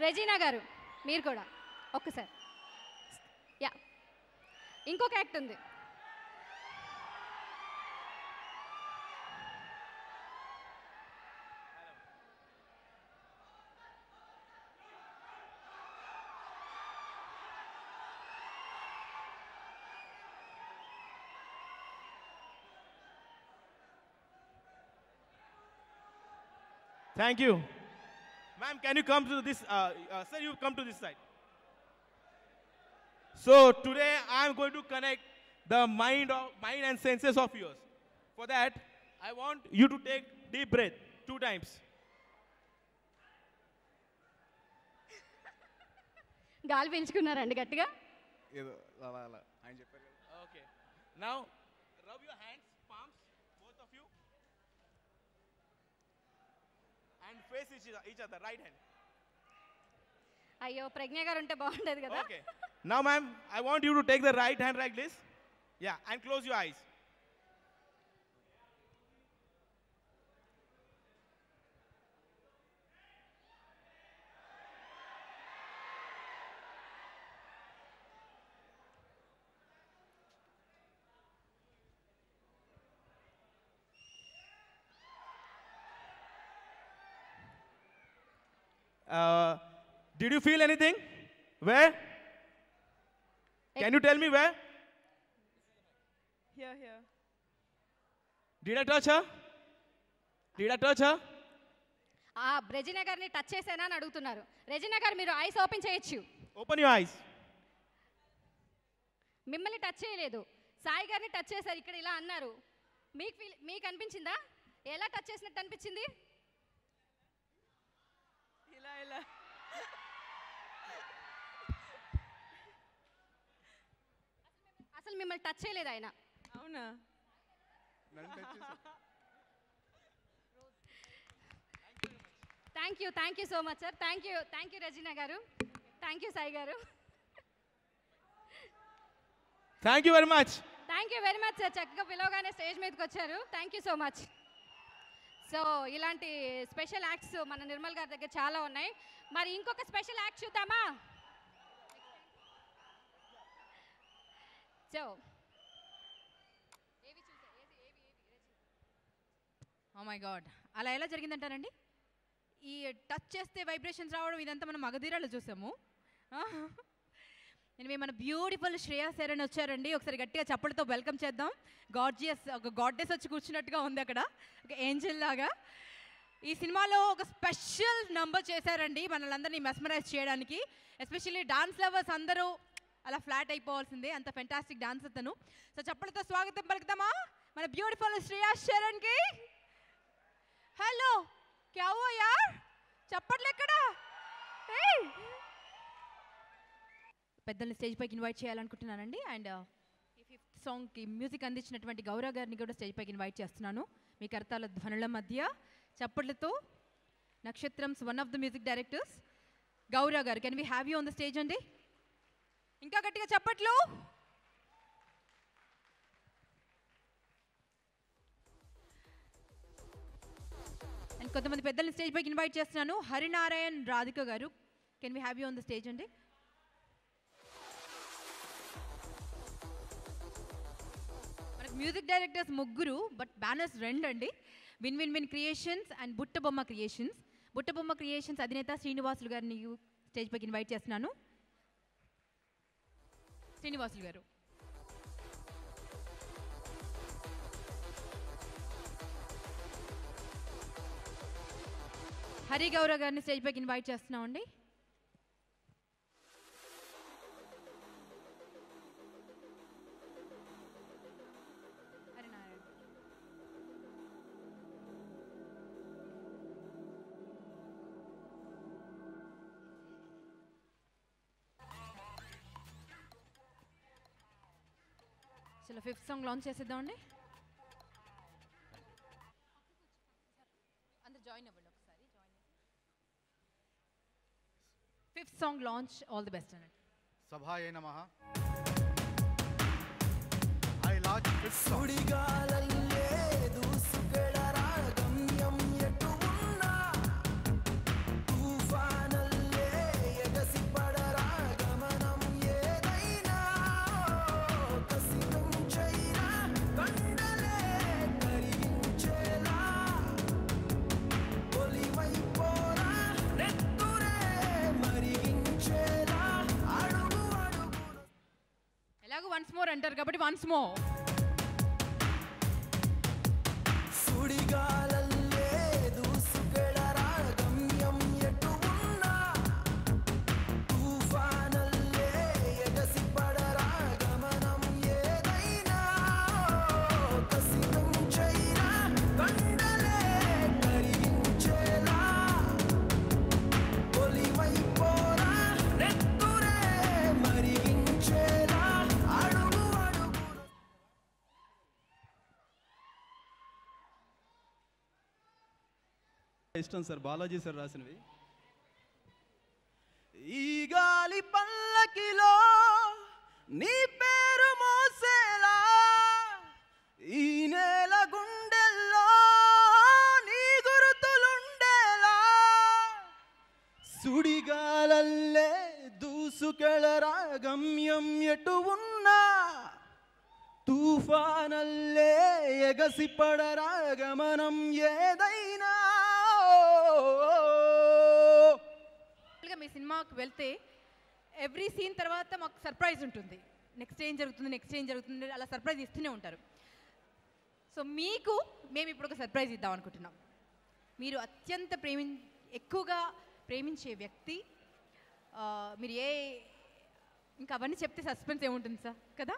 రెజీనా గారు మీరు కూడా ఒక్కసారి. యా, ఇంకొక యాక్ట్ ఉంది. Thank you. Ma'am, can you come to this, sir, you come to this side. So today I'm going to connect the mind and senses of yours. For that, I want you to take deep breath 2 times. గాలి పీల్చుకున్నారండి గట్టిగా. ఏదో అలా ఆయన చెప్పారు కదా. Okay. Now, rub your hands, palms, both of you. And face each other, right hand. అయ్యో ప్రజ్ఞ గారు ఉంటే బాగుండేది కదా. Okay. Now, ma'am, I want you to take the right hand like this. Yeah, and close your eyes. Did you feel anything? Where? Can you tell me where? Here. Did I touch her? Did I touch her? ఆ Regina గారిని touch చేశానా అని అడుగుతున్నారు. Regina గారు మీరు eyes open చేయొచ్చు. Open your eyes. మిమ్మల్ని touch చేయలేదు, సాయి గారిని టచ్ చేశారు. ఇక్కడ ఇలా అన్నారు. మీకు అనిపించిందా? ఎలా టచ్ చేసినట్టు అనిపించింది? ఇలా ఇలా అసలు మిమ్మల్ని టచ్ చేయలేదు ఆయన. అవునా? Thank you so much sir. Thank you Regina గారు. థ్యాంక్ యూ సాయి గారు. Thank you very much. Thank you very much sir. చక్కగా పిలవగానే స్టేజ్ మీదకి వచ్చారు. Thank you so much. So ఇలాంటి స్పెషల్ యాక్ట్స్ మన నిర్మల్ గారి దగ్గర చాలా ఉన్నాయి. మరి ఇంకొక స్పెషల్ యాక్ట్ చూద్దామా? సో ఓ మై గాడ్, అలా ఎలా జరిగిందంటారండి? ఈ టచ్ చేస్తే వైబ్రేషన్స్ రావడం ఇదంతా మనం మగధీరాలు చూసాము. నేను మన బ్యూటిఫుల్ శ్రేయా శరణ్ వచ్చారండి. ఒకసారి గట్టిగా చప్పటితో వెల్కమ్ చేద్దాం. గార్జియస్, ఒక గాడ్డెస్ వచ్చి కూర్చున్నట్టుగా ఉంది అక్కడ, ఒక ఏంజెల్ లాగా. ఈ సినిమాలో ఒక స్పెషల్ నంబర్ చేశారండి మనల్ని మెస్మరైజ్ చేయడానికి. ఎస్పెషల్లీ డాన్స్ లవర్స్ అందరూ అలా ఫ్లాట్ అయిపోవాల్సిందే, అంత ఫెంటాస్టిక్ డాన్స్ అతను. సో చప్పటితో స్వాగతం పలుకుతామా మన బ్యూటిఫుల్ శ్రేయా శరణ్కి? హలో, క్యా హువా యార్, చప్పట్లు ఎక్కడా? పెద్దల్ని స్టేజ్ పైకి ఇన్వైట్ చేయాలనుకుంటున్నానండి. అండ్ ఈ 5th సాంగ్కి మ్యూజిక్ అందించినటువంటి గౌరవ్ గారిని కూడా స్టేజ్ పైకి ఇన్వైట్ చేస్తున్నాను. మీ కర్తాల ధ్వనుల మధ్య చప్పట్లతో నక్షత్రంస్ one of the music directors Gaurav గారు, can we have you on the stage అండి? ఇంకా గట్టిగా చప్పట్లు. అండ్ కొంతమంది పెద్దల్ని స్టేజ్ పైకి ఇన్వైట్ చేస్తున్నాను. హరినారాయణ్ రాధిక గారు, can we have you on the stage అండి? మ్యూజిక్ డైరెక్టర్స్ ముగ్గురు, బట్ బ్యానర్స్ 2 అండి. Win creations and Buttabomma creations. Buttabomma creations అధినేత శ్రీనివాసులు గారిని స్టేజ్ పైకి ఇన్వైట్ చేస్తున్నాను. శ్రీనివాసులు గారు. హరి గౌరవ్ గారిని స్టేజ్ పైకి ఇన్వైట్ చేస్తున్నామండి. చలో 5th సాంగ్ లాంచ్ చేసేద్దామండి. అందరు జాయిన్ అవ్వండి ఒకసారి. 5th song launch, all the best అన్నట్టు. సభాయే నమః. I launch 5th song. ఎలాగో వన్స్ మోర్ అంటారు కాబట్టి వన్స్ మోర్. ఇష్టం సార్, బాలాజీ సార్ రాసినవి. ఈ గాలి పల్లకిలో నీ పేరు మోసేలా, ఈ నేల గుండెల్లో నీ గురుతులుండేలా, సుడిగాలల్లే దూసుకెళరా గమ్యం ఎటు ఉన్నా, తుఫానల్లే ఎగసి పడరా గమనం ఏదైనా. మీ సినిమాకి వెళ్తే ఎవ్రీ సీన్ తర్వాత మాకు సర్ప్రైజ్ ఉంటుంది. నెక్స్ట్ ఏం జరుగుతుంది అలా సర్ప్రైజ్ ఇస్తూనే ఉంటారు. సో మీకు మేము ఇప్పుడు ఒక సర్ప్రైజ్ ఇద్దాం అనుకుంటున్నాం. మీరు అత్యంత ఎక్కువగా ప్రేమించే వ్యక్తి, మీరు ఇంకా అవన్నీ చెప్తే సస్పెన్స్ ఏముంటుంది సార్ కదా.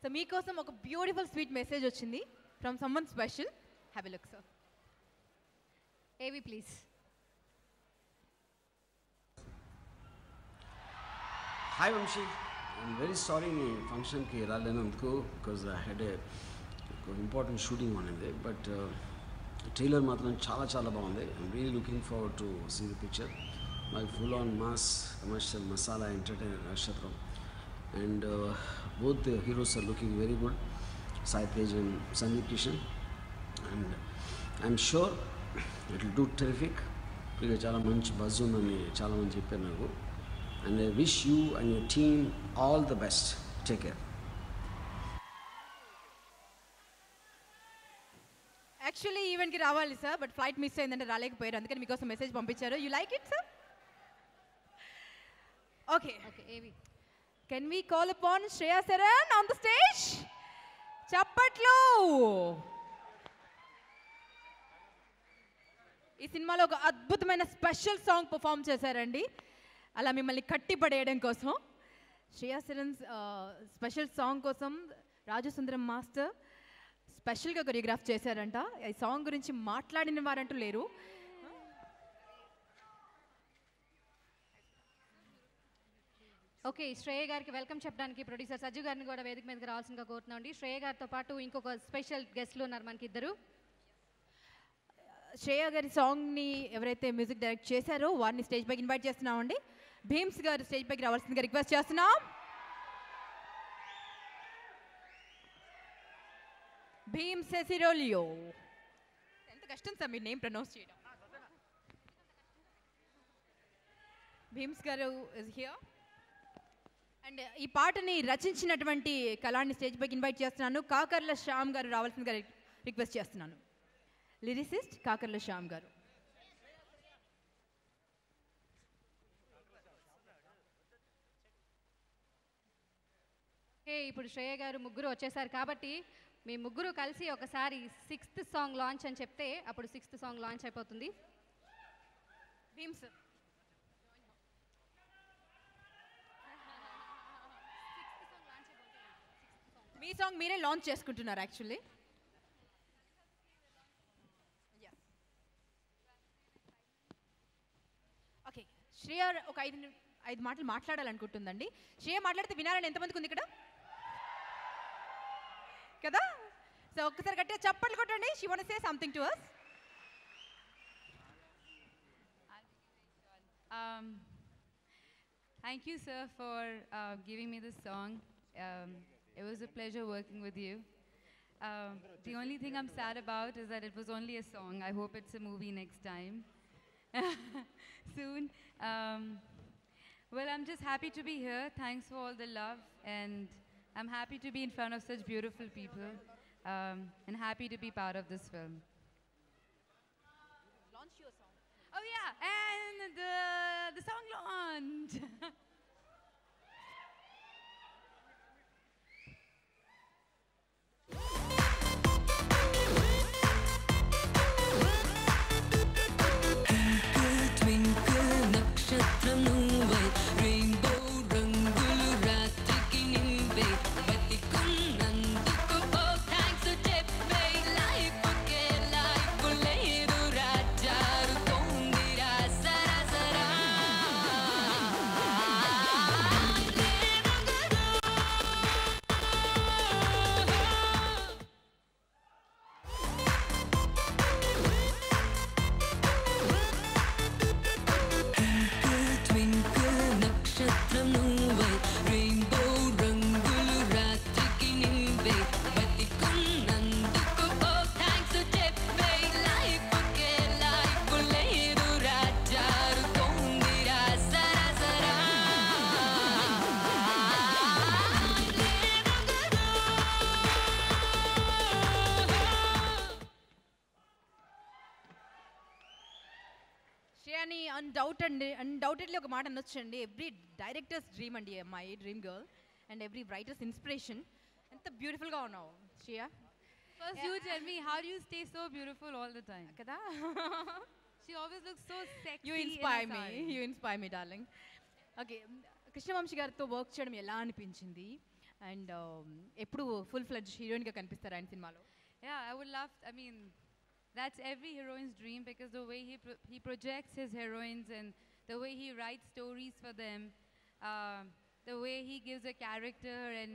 సో మీకోసం ఒక బ్యూటిఫుల్ స్వీట్ మెసేజ్ వచ్చింది from someone special. Have a look sir. AV please. Hi Vamsi, I'm very sorry నీ ఫంక్షన్కి రాలేనందుకు, because I had a important shooting ఉన్నది. బట్ ట్రైలర్ మాత్రం చాలా చాలా బాగుంది. I'm really looking forward to see the picture. My full on mass commercial masala entertainer Nakshatram. And both the heroes are looking very good, Sai Tej and Sandeep Kishan. And I'm sure it will do terrific. ఇక చాలా మంచి buzz ఉందని చాలామంది చెప్పారు నాకు. And I wish you and your team all the best. Take care. Actually ఈవెంట్కి రావాలి sir, but flight miss అయిందంటే రాలేకపోయారు. అందుకని మీకోసం మెసేజ్ పంపించారు. You like it sir? Okay okay. AV can we call upon Shriya Saran on the stage? చప్పట్లు. ఈ సినిమాలో ఒక అద్భుతమైన స్పెషల్ సాంగ్ పర్ఫామ్ చేశారండి, అలా మిమ్మల్ని కట్టిపడేయడం కోసం. శ్రేయా సరన్ స్పెషల్ సాంగ్ కోసం రాజసుందరం మాస్టర్ స్పెషల్గా కొరియోగ్రాఫ్ చేశారంట. ఈ సాంగ్ గురించి మాట్లాడిన వారంటూ లేరు. ఓకే, శ్రేయ గారికి వెల్కమ్ చెప్పడానికి ప్రొడ్యూసర్ సజ్జు గారిని కూడా వేదిక మీదకి రావాల్సిందిగా కోరుతున్నాండి. శ్రేయ గారితో పాటు ఇంకొక స్పెషల్ గెస్ట్లు ఉన్నారు మనకి ఇద్దరు. శ్రేయ గారి సాంగ్ని ఎవరైతే మ్యూజిక్ డైరెక్ట్ చేశారో వారిని స్టేజ్ పైకి ఇన్వైట్ చేస్తున్నామండి. భీమ్స్ గారు స్టేజ్ పైకి రావాల్సిందిగా రిక్వెస్ట్ చేస్తున్నాం. భీమ్ సెసిరోలియో. ఎంత కష్టం సార్ మీ నేమ్ ప్రొనౌన్స్ చేయడం. భీమ్స్ గారు ఇస్ హియర్. అండ్ ఈ పాటని రచించినటువంటి కళాన్ని స్టేజ్ పైకి ఇన్వైట్ చేస్తున్నాను. కాకర్ల శ్యామ్ గారు రావాల్సిందిగా రిక్వెస్ట్ చేస్తున్నాను. లిరిసిస్ట్ కాకర్ల శ్యామ్ గారు. ఇప్పుడు శ్రేయ గారు ముగ్గురు వచ్చేసారు కాబట్టి మీ ముగ్గురు కలిసి ఒకసారి 6th సాంగ్ లాంచ్ అని చెప్తే అప్పుడు 6th సాంగ్ లాంచ్ అయిపోతుంది. భీమ్స్ మీ సాంగ్ మీరే లాంచ్ చేసుకుంటున్నారు యాక్చువల్లీ. ఓకే, శ్రేయ ఒక 5 మాటలు మాట్లాడాలనుకుంటుందండి. శ్రేయ మాట్లాడితే వినాలని ఎంతమందికి ఉంది ఇక్కడ కదా? సో ఒక్కసారి గట్టిగా చప్పట్లు కొట్టండి. She want to say something to us. Thank you, sir, for giving me this song. It was a pleasure working with you. The only thing I'm sad about is that it was only a song. I hope it's a movie next time. Soon. Well, I'm just happy to be here. Thanks for all the love, and I'm happy to be in front of such beautiful people, and happy to be part of this film. Launch your song. Oh yeah, and the song launch. Twinkle నక్షత్రం నువ్వై rainbow రంగులు రాత్రికి నింపే బతికున్నందుకు ఓ thanks చెప్పే life కే life లేదు రాజారుతోందిరా సరసరా Twinkle నక్షత్రం నువ్వై rainbow రంగులు రాత్రికి నింపే బతికున్నందుకు ఓ థాంక్స్ చెప్పే లైఫ్ కే లైఫ్ లేదు రాజారుతోందిరా సరసరా శ్రేయాని అన్డౌటెడ్లీ ఒక మాట అనొచ్చండి. ఎవ్రీ డైరెక్టర్స్ డ్రీమ్ అండి అమ్మాయి, dream girl, and every writers inspiration. ఎంత బ్యూటిఫుల్గా ఉన్నావు Shreya. First, you tell me, how do you stay so beautiful all the time? Kada? She always looks so sexy. You in a inspire me. sari. You inspire me, darling. Okay Krishna Vamsi గారితో work చేయడం ఎలా అనిపించింది and ఎప్పుడు full fledged హీరోయిన్గా కనిపిస్తారు ఆయన సినిమాలో Yeah, I would love, I mean, that's every heroine's dream because the way he projects his heroines and the way he writes stories for them, the way he gives a character and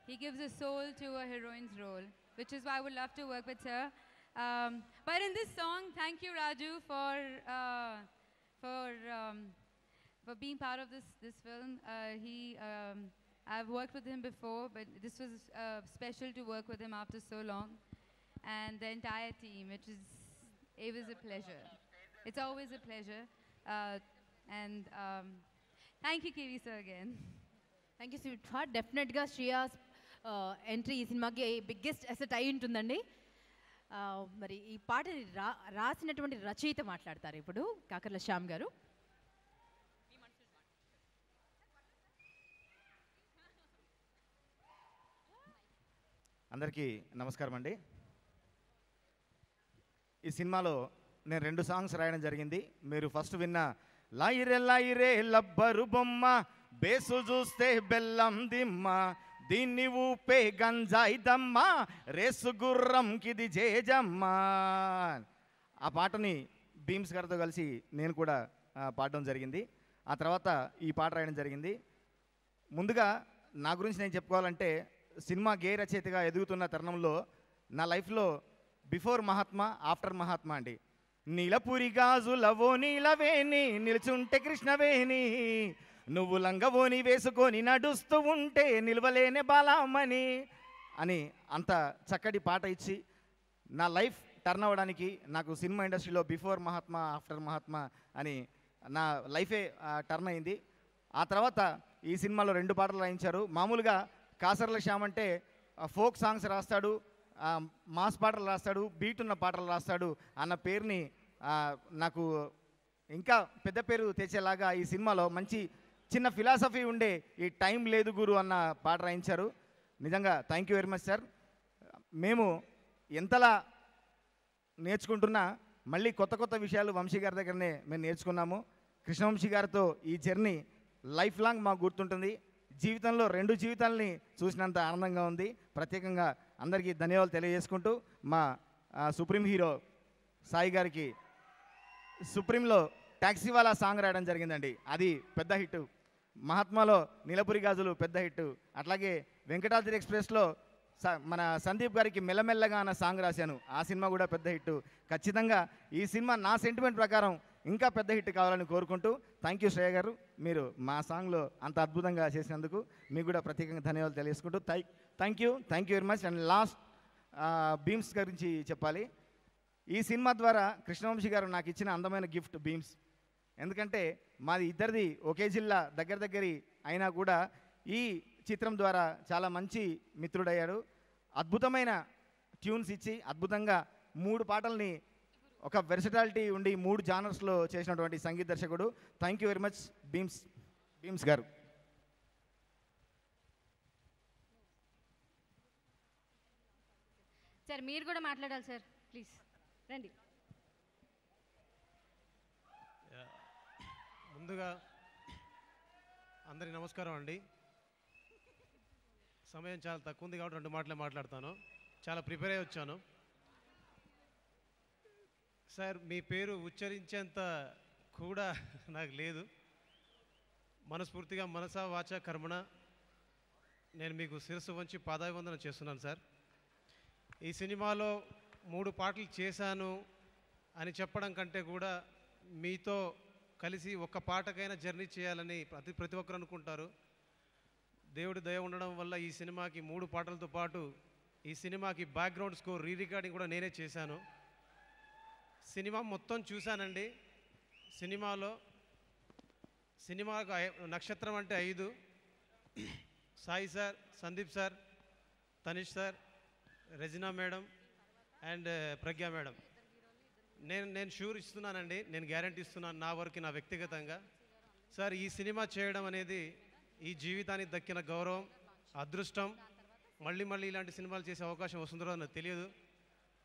he gives a soul to a heroine's role, which is why I would love to work with her. But in this song, thank you, Raju, for being part of this film. I've worked with him before, but this was special to work with him after so long. And the entire team, it was a pleasure. It's always a pleasure. And thank you, KV sir, again. Thank you sweet heart డెఫినెట్గా Shreyas entry ఈ సినిమాకి biggest asset అయి ఉంటుందండి మరి ఈ పాటని రాసినటువంటి రచయిత మాట్లాడతారు ఇప్పుడు కాకర్ల శ్యామ్ గారు అందరికీ నమస్కారం అండి ఈ సినిమాలో నేను 2 సాంగ్స్ రాయడం జరిగింది మీరు ఫస్ట్ విన్న లాయిరే లాయిరే లబ్బరు బొమ్మ బేసు చూస్తే బెల్లం దిమ్మ దీన్ని ఊపే గంజాయి దమ్మ రేసు గుర్రం కిది జేజమ్మ ఆ పాటని భీమ్స్ గారితో కలిసి నేను కూడా పాడడం జరిగింది ఆ తర్వాత ఈ పాట రాయడం జరిగింది ముందుగా నా గురించి నేను చెప్పుకోవాలంటే సినిమా గేయ రచయితగా ఎదుగుతున్న తరుణంలో నా లైఫ్లో బిఫోర్ మహాత్మా ఆఫ్టర్ మహాత్మా అండి నీలపురి గాజులవో నీలవేణి నిలుచుంటే కృష్ణవేణి నువ్వు లంగవోని వేసుకొని నడుస్తూ ఉంటే నిలవలేనే బాలమ్మని అని అంత చక్కటి పాట ఇచ్చి నా లైఫ్ టర్న్ అవ్వడానికి నాకు సినిమా ఇండస్ట్రీలో బిఫోర్ మహాత్మా ఆఫ్టర్ మహాత్మా అని నా లైఫే టర్న్ అయింది ఆ తర్వాత ఈ సినిమాలో 2 పాటలు రాయించారు మామూలుగా కాసర్ల శ్యామ్ అంటే ఫోక్ సాంగ్స్ రాస్తాడు మాస్ పాటలు రాస్తాడు బీట్ ఉన్న పాటలు రాస్తాడు అన్న పేరుని నాకు ఇంకా పెద్ద పేరు తెచ్చేలాగా ఈ సినిమాలో మంచి చిన్న ఫిలాసఫీ ఉండే ఈ టైం లేదు గురు అన్న పాట రాయించారు నిజంగా thank you very much sir మేము ఎంతలా నేర్చుకుంటున్నా మళ్ళీ కొత్త కొత్త విషయాలు వంశీ గారి దగ్గరనే మేము నేర్చుకున్నాము కృష్ణవంశీ గారితో ఈ జర్నీ లైఫ్ లాంగ్ మాకు గుర్తుంటుంది జీవితంలో 2 జీవితాలని చూసినంత ఆనందంగా ఉంది ప్రత్యేకంగా అందరికీ ధన్యవాదాలు తెలియజేసుకుంటూ మా సుప్రీం హీరో సాయి గారికి సుప్రీంలో ట్యాక్సీ వాలా సాంగ్ రాయడం జరిగిందండి అది పెద్ద హిట్ మహాత్మాలో నీలపురి గాజులు పెద్ద హిట్ అట్లాగే వెంకటాద్రి ఎక్స్ప్రెస్లో మన సందీప్ గారికి మెల్లమెల్లగా అన్న సాంగ్ రాశాను ఆ సినిమా కూడా పెద్ద హిట్ ఖచ్చితంగా ఈ సినిమా నా సెంటిమెంట్ ప్రకారం ఇంకా పెద్ద హిట్ కావాలని కోరుకుంటూ థ్యాంక్ యూ శ్రేయ గారు మీరు మా సాంగ్లో అంత అద్భుతంగా చేసినందుకు మీకు కూడా ప్రత్యేకంగా ధన్యవాదాలు తెలియజేసుకుంటూ thank you very much and last Bheems గురించి చెప్పాలి ఈ సినిమా ద్వారా కృష్ణవంశీ గారు నాకు ఇచ్చిన అందమైన గిఫ్ట్ భీమ్స్ ఎందుకంటే మాది ఇద్దరిది ఒకే జిల్లా దగ్గరి అయినా కూడా ఈ చిత్రం ద్వారా చాలా మంచి మిత్రుడయ్యాడు అద్భుతమైన ట్యూన్స్ ఇచ్చి అద్భుతంగా 3 పాటల్ని ఒక వెర్సటాలిటీ ఉండి 3 జానర్స్లో చేసినటువంటి సంగీత దర్శకుడు thank you very much Bheems గారు సార్ మీరు కూడా మాట్లాడాలి సార్ ప్లీజ్ రండి ముందుగా అందరికీ నమస్కారం అండి సమయం చాలా తక్కువ ఉంది కాబట్టి 2 మాటలే మాట్లాడతాను చాలా ప్రిపేర్ అయ్యి వచ్చాను సార్ మీ పేరు ఉచ్చరించేంత కూడా నాకు లేదు మనస్ఫూర్తిగా మనసా వాచ కర్మణ నేను మీకు శిరస్సు వంచి పాదాభివందనం చేస్తున్నాను సార్ ఈ సినిమాలో 3 పాటలు చేశాను అని చెప్పడం కంటే కూడా మీతో కలిసి ఒక్క పాటకైనా జర్నీ చేయాలని ప్రతి ఒక్కరు అనుకుంటారు దేవుడి దయ ఉండడం వల్ల ఈ సినిమాకి 3 పాటలతో పాటు ఈ సినిమాకి బ్యాక్గ్రౌండ్ స్కోర్ రికార్డింగ్ కూడా నేనే చేశాను సినిమా మొత్తం చూశానండి సినిమాకు నక్షత్రం అంటే 5 Sai sir Sandeep sir Tanish sir Regina madam and Pragya madam నేను షూర్ ఇస్తున్నానండి నేను గ్యారంటీ ఇస్తున్నాను నా వరకు నా వ్యక్తిగతంగా సార్ ఈ సినిమా చేయడం అనేది ఈ జీవితానికి దక్కిన గౌరవం అదృష్టం మళ్ళీ మళ్ళీ ఇలాంటి సినిమాలు చేసే అవకాశం వస్తుందో నాకు తెలియదు.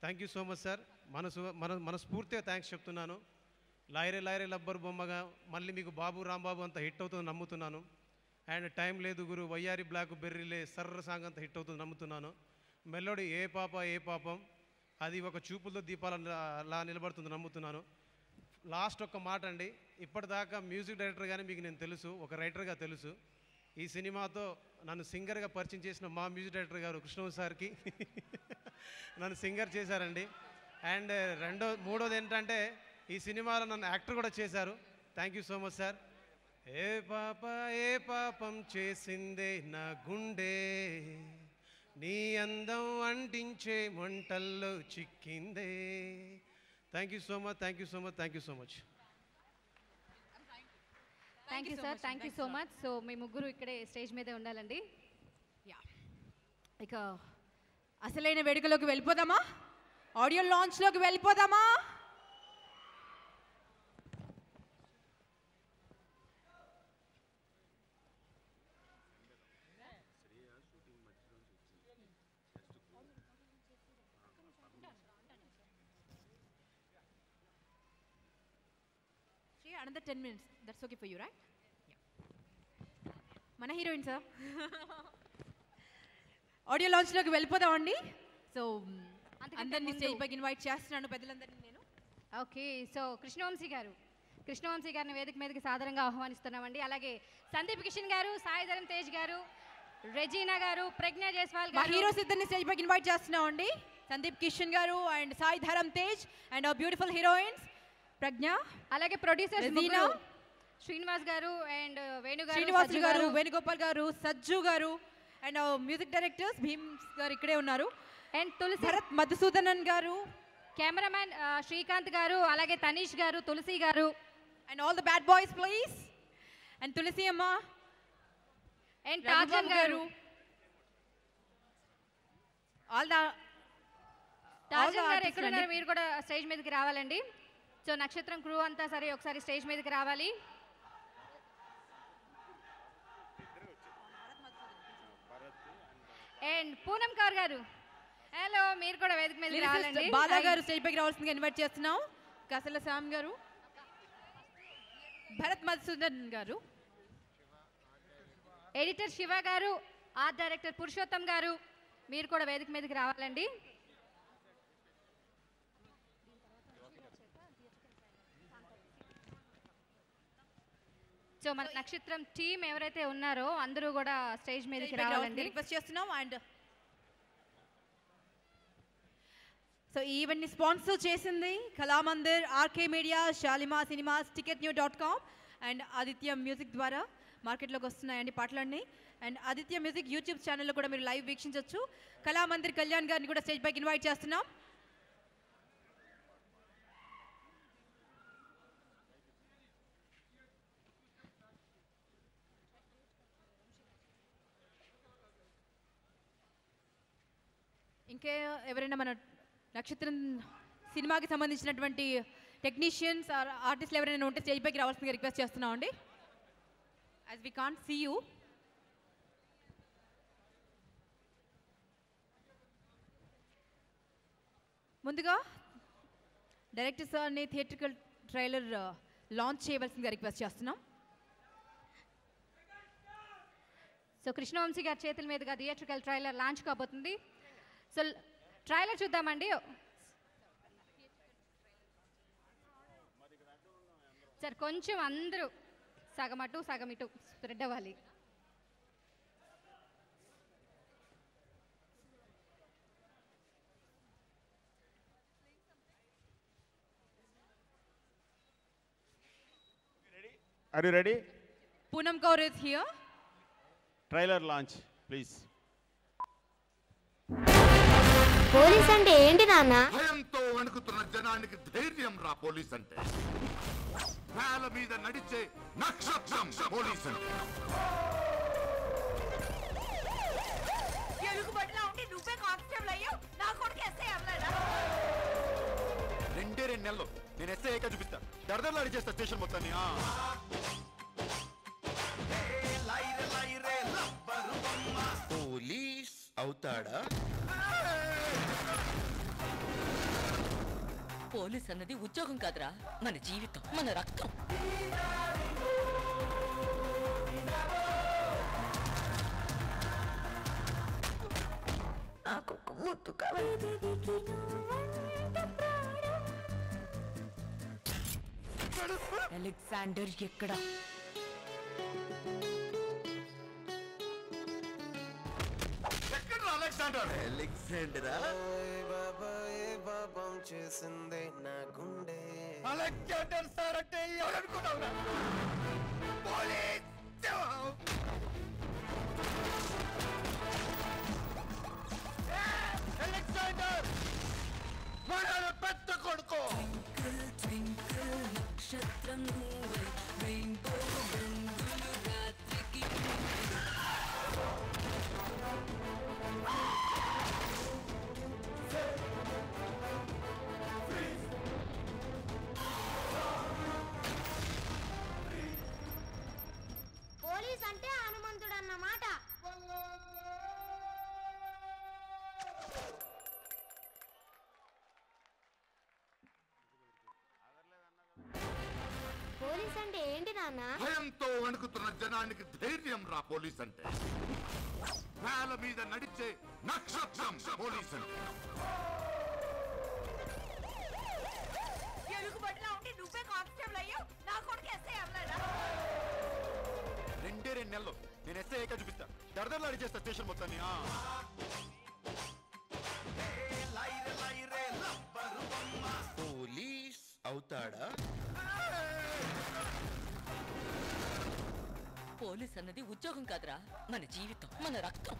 Thank you so much sir. మనస్ఫూర్తిగా థ్యాంక్స్ చెప్తున్నాను. లాయరే లాయరే లబ్బర్ బొమ్మగా మళ్ళీ మీకు బాబు రాంబాబు అంత హిట్ అవుతుంది నమ్ముతున్నాను. అండ్ టైం లేదు గురు, వయ్యారి బ్లాక్ బెర్రీలే సర్ర సాంగ్ అంత హిట్ అవుతుంది నమ్ముతున్నాను. మెలోడీ ఏ పాప ఏ పాపం అది ఒక చూపులతో దీపాలలా నిలబడుతుంది నమ్ముతున్నాను. లాస్ట్ ఒక్క మాట అండి, ఇప్పటిదాకా మ్యూజిక్ డైరెక్టర్ కానీ మీకు నేను తెలుసు, ఒక రైటర్గా తెలుసు. ఈ సినిమాతో నన్ను సింగర్గా పరిచయం చేసిన మా మ్యూజిక్ డైరెక్టర్ గారు కృష్ణవంశీ సార్కి నన్ను సింగర్ చేశారండి. అండ్ మూడోది ఏంటంటే ఈ సినిమాలో నన్ను యాక్టర్ కూడా చేశారు. Thank you so much sir. ఏ పాప ఏ పాపం చేసిందే నా గుండె, నీ అందం అంటించే మంటల్లో చిక్కిందే. Thank you so much, thank you so much, thank you so much. Thank you sir, thank you so much. So మీ ముగ్గురు ఇక్కడే స్టేజ్ మీదే ఉండాలండి. ఇక అసలైన వేడుకలోకి వెళ్ళిపోదామా? ఆడియో లాంచ్లోకి వెళ్ళిపోదామా? Another 10 minutes. That's okay for you, right? Yeah. మన హీరోయిన్ సార్ ఆడియో లాంచ్లోకి వెళ్ళిపోదామండి. సో అందరినీ స్టేజ్ పైకి ఇన్వైట్ చేస్తున్నాను, పెద్దలందరినీ నేను. ఓకే, సో కృష్ణవంశీ గారిని వేదిక మీదకి సాదరంగా ఆహ్వానిస్తున్నామండి. అలాగే సందీప్ కిషన్ గారు, సాయిధరం తేజ్ గారు, రెజీనా గారు, ప్రజ్ఞ జైస్వాల్ మా గారు, హీరోస్ ఇద్దరిని స్టేజ్ పైకి ఇన్వైట్ చేస్తున్నామండి. సందీప్ కిషన్ గారు and Saidharam Tej and our beautiful heroines Pragya, అలాగే ప్రొడ్యూసర్ శ్రీనివాస్ గారు అండ్ శ్రీనివాస్ గారు, వేణుగోపాల్ గారు, సజ్జు గారు అండ్ మ్యూజిక్ డైరెక్టర్స్ భీమ్స్ గారు ఇక్కడే ఉన్నారు. అండ్ తులసి భరత్ మధుసూదనన్ గారు, కెమెరామ్యాన్ శ్రీకాంత్ గారు, అలాగే తనీష్ గారు, తులసి గారు and all the bad boys please. And Tulasi అమ్మ అండ్ టార్జన్ గారు, టార్జన్ గారు ఎక్కడున్నారు? మీరు కూడా స్టేజ్ మీదకి రావాలండి. సో నక్షత్రం క్రూ అంతా సరే ఒకసారి స్టేజ్ మీదకి రావాలి. అండ్ పూనం కౌర్ గారు, హలో, మీరు కూడా వేదిక మీదకి రావాలండి. బాలా గారు స్టేజ్ పైకి రావాల్సిందిగా ఇన్వైట్ చేస్తున్నాం. కసల శ్యామ్ గారు, భరత్ మధుసూదన్ గారు, ఎడిటర్ శివ గారు, ఆర్ట్ డైరెక్టర్ పురుషోత్తం గారు, మీరు కూడా వేదిక మీదకి రావాలండి. సో మన నక్షత్రం టీం ఎవరైతే ఉన్నారో అందరూ కూడా స్టేజ్ మీదకి రావాలండి రిక్వెస్ట్ చేస్తున్నాం. అండ్ సో ఈ ఈవెంట్ని స్పాన్సర్ చేసింది Kalamandir, RK media, Shalimar cinemas, ticketnew.com and Aditya music ద్వారా మార్కెట్లోకి వస్తున్నాయండి పాటలన్నీ. అండ్ ఆదిత్య మ్యూజిక్ యూట్యూబ్ ఛానల్లో కూడా మీరు లైవ్ వీక్షించవచ్చు. కళామందిర్ కళ్యాణ్ గారిని కూడా స్టేజ్ పైకి ఇన్వైట్ చేస్తున్నాం. ఇంకే ఎవరైనా మన నక్షత్రం సినిమాకి సంబంధించినటువంటి టెక్నీషియన్స్ ఆర్టిస్టులు ఎవరైనా ఉంటే స్టేజ్ పైకి రావాల్సిందిగా రిక్వెస్ట్ చేస్తున్నాం అండి. As we can't see you. ముందుగా డైరెక్టర్ సార్ని థియేట్రికల్ ట్రైలర్ లాంచ్ చేయవలసిందిగా రిక్వెస్ట్ చేస్తున్నాం. సో కృష్ణవంశీ గారి చేతుల మీదుగా థియేట్రికల్ ట్రైలర్ లాంచ్ కాబోతుంది. సో ట్రైలర్ చూద్దామండి. సార్ కొంచెం అందరూ సగం అటు సగం ఇటు స్ప్రెడ్ అవ్వాలి. Are you ready? Poonam Kaur is here. Trailer launch, please. Police అంటే ఏంటి నాన్న? భయంతో వణుకుతున్న జనానికి ధైర్యం రా పోలీస్ అంటే. నేల మీద నడిచే నక్షత్రం పోలీస్ అంటే. ఎలుగుబడిలా ఉండి నువ్వే కానిస్టేబుల్ అయ్యావు, నా కొడుకు ఎస్ఐ అవ్వలేదా? 2 నెలలు నేను ఎస్ఐ ఏక చూపిస్తా, దర్దర్లు అడిచేస్తా స్టేషన్ మొత్తాన్ని. పోలీస్ అవుతాడా? పోలీస్ అన్నది ఉద్యోగం కాదురా, మన జీవితం, మన రక్తం. నాకు ముద్దు కావాలి. అలెగ్జాండర్ ఎక్కడ? అలెగ్జాండరా? పాపం చేసిందే నా గుండె. అలెగ్జాండర్ సార్ అంటే ఎవరనుకున్నావురా? పోలీస్! అలెగ్జాండర్ మన పెద్ద కొడుకు. నక్షత్రం రెయిన్బో రంగులు రాత్రికి. పోలీస్ అంటే హనుమంతుడు అన్నమాట. పోలీస్ అంటే ఏంటి నాన్న? భయంతో వణుకుతున్న జనానికి ధైర్యం రా పోలీస్ అంటే. నేల మీద నడిచే నక్షత్రం పోలీస్ అంటే. ఎలుగుబడిలా ఉండి నువ్వే కానిస్టేబుల్ అయ్యావు, నా కొడుకు ఎస్ఐ అవ్వలేదా? 2 నెలలు నేను ఎస్ఐ చూపిస్తా. దర్దర్లు అడిచేస్తా స్టేషన్ మొత్తాన్ని. పోలీస్ అవుతాడా? పోలీస్ అన్నది ఉద్యోగం కాదురా, మన జీవితం, మన రక్తం.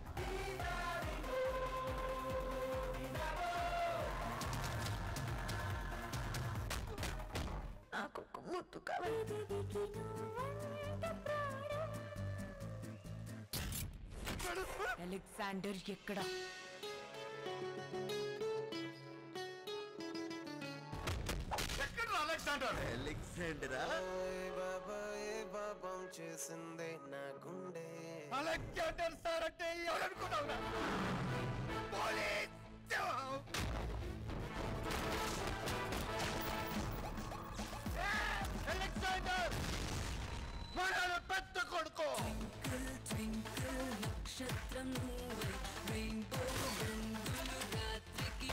నాకు ముద్దు కావాలి. అలెగ్జాండర్ ఎక్కడ? అలెగ్జాండరా? పాపం చేసిందే నా గుండె. అలెగ్జాండర్ సార్ అంటే ఎవరనుకున్నావురా? పోలీస్! అలెగ్జాండర్ మన పెద్ద కొడుకు. నక్షత్రం రెయిన్బో రంగులు రాత్రికి.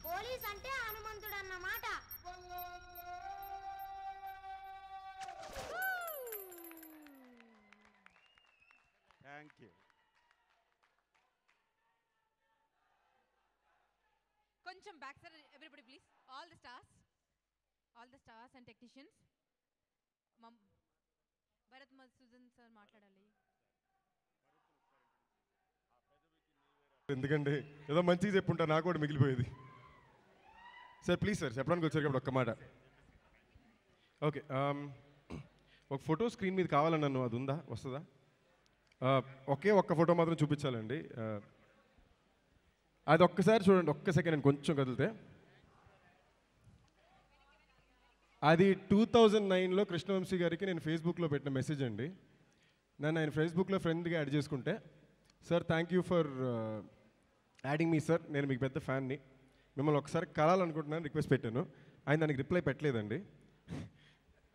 పోలీస్ అంటే హనుమంతుడు అన్నమాట. Thank you. కొంచెం back side everybody please. All the stars and technicians. Bharat Madhusudan sir మాట్లాడాలి. ఎందుకంటే ఏదో మంచిగా చెప్పుంటా, నాకు కూడా మిగిలిపోయేది. సార్ ప్లీజ్ సార్, చెప్పడానికి వచ్చారు కాబట్టి ఒక్క మాట. ఓకే, ఒక ఫోటో స్క్రీన్ మీద కావాలని నన్ను, అది ఉందా, వస్తుందా? ఒక్క ఫోటో మాత్రం చూపించాలండి. అది ఒక్కసారి చూడండి, ఒక్క సెకండ్ నేను కొంచెం కదిలితే. అది 2009లో కృష్ణవంశీ గారికి నేను ఫేస్బుక్లో పెట్టిన మెసేజ్ అండి. నన్ను ఆయన ఫేస్బుక్లో ఫ్రెండ్గా యాడ్ చేసుకుంటే, sir thank you for adding me sir, నేను మీకు పెద్ద ఫ్యాన్ని, మిమ్మల్ని ఒకసారి కలాలనుకుంటున్నాను రిక్వెస్ట్ పెట్టాను. ఆయన దానికి రిప్లై పెట్టలేదండి.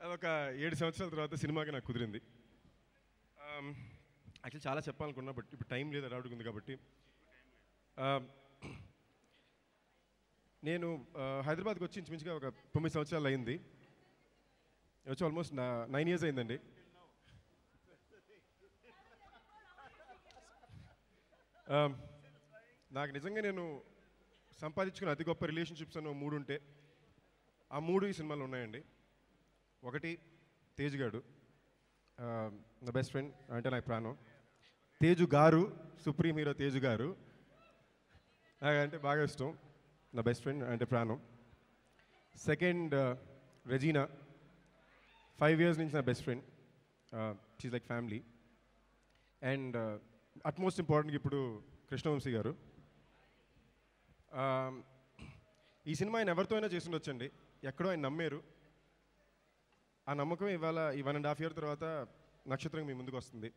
అదొక 7 సంవత్సరాల తర్వాత సినిమాకి నాకు కుదిరింది. యాక్చువల్లీ చాలా చెప్పాలనుకున్నా, బట్ ఇప్పుడు టైం లేదు, అడవుడు ఉంది కాబట్టి. నేను హైదరాబాద్కి వచ్చి ఇంచుమించుగా ఒక 9 సంవత్సరాలు అయింది. వచ్చి ఆల్మోస్ట్ 9 years అయిందండి. నాకు నిజంగా నేను సంపాదించుకున్న అతి గొప్ప రిలేషన్షిప్స్ అన్న 3 ఉంటే ఆ 3 ఈ సినిమాలో ఉన్నాయండి. ఒకటి తేజ్ గారు, నా బెస్ట్ ఫ్రెండ్, అంటే నాకు ప్రాణం. తేజు గారు, సుప్రీం హీరో తేజు గారు అంటే బాగా ఇష్టం, నా బెస్ట్ ఫ్రెండ్ అంటే ప్రాణం. సెకండ్ రెజీనా, 5 years నుంచి నా best friend, she's like family. And utmost important ఇప్పుడు కృష్ణవంశీ గారు. ఈ సినిమా ఆయన ఎవరితో అయినా చేసి ఉండొచ్చండి, ఎక్కడో ఆయన నమ్మారు. ఆ నమ్మకం ఇవాళ ఈ 1.5 year తర్వాత నక్షత్రం మీ ముందుకు వస్తుంది.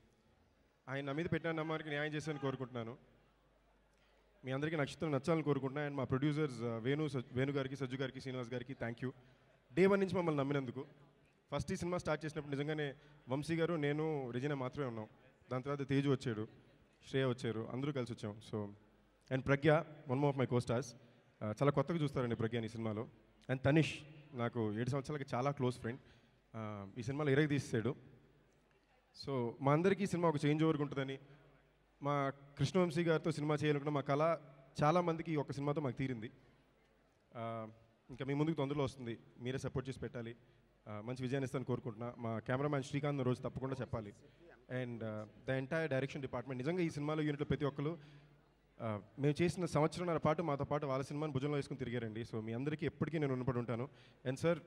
ఆయన నా మీద పెట్టిన నమ్మకానికి న్యాయం చేశానని కోరుకుంటున్నాను. మీ అందరికీ నక్షత్రం నచ్చాలని కోరుకుంటున్నాను. అండ్ మా ప్రొడ్యూసర్స్ వేణు గారికి, సజ్జు గారికి, శ్రీనివాస్ గారికి థ్యాంక్ యూ. డే 1 నుంచి మమ్మల్ని నమ్మినందుకు. ఫస్ట్ ఈ సినిమా స్టార్ట్ చేసినప్పుడు నిజంగానే వంశీ గారు, నేను, రెజినా మాత్రమే ఉన్నాం. దాని తర్వాత తేజు వచ్చాడు, శ్రేయ వచ్చారు, అందరూ కలిసి వచ్చాం. So and Pragya, one of my costars, చాలా కొత్తగా చూస్తారండి ప్రజ్ఞ ఈ సినిమాలో. అండ్ తనిష్ నాకు 7 సంవత్సరాలకి చాలా క్లోజ్ ఫ్రెండ్, ఈ సినిమాలో ఇరగ తీసాడు. సో మా అందరికీ ఈ సినిమా ఒక చేంజ్ ఓవర్గా ఉంటుందని, మా కృష్ణవంశీ గారితో సినిమా చేయాలనుకున్న మా కళ చాలామందికి ఈ ఒక్క సినిమాతో మాకు తీరింది. ఇంకా మీ ముందుకు తొందరలో వస్తుంది, మీరే సపోర్ట్ చేసి పెట్టాలి. మంచి విజయాన్ని ఇస్తాను కోరుకుంటున్నా. మా కెమెరామ్యాన్ శ్రీకాంత్ రోజు తప్పకుండా చెప్పాలి. And the entire direction department, నిజంగా ఈ సినిమాలో యూనిట్లో ప్రతి ఒక్కరు మేము చేసిన సంవత్సరంన్నర పాటు మాతో పాటు వాళ్ళ సినిమాని భుజంలో వేసుకుని తిరిగారండి. సో మీ అందరికీ ఎప్పటికీ నేను రుణపడి ఉంటాను. అండ్ సార్,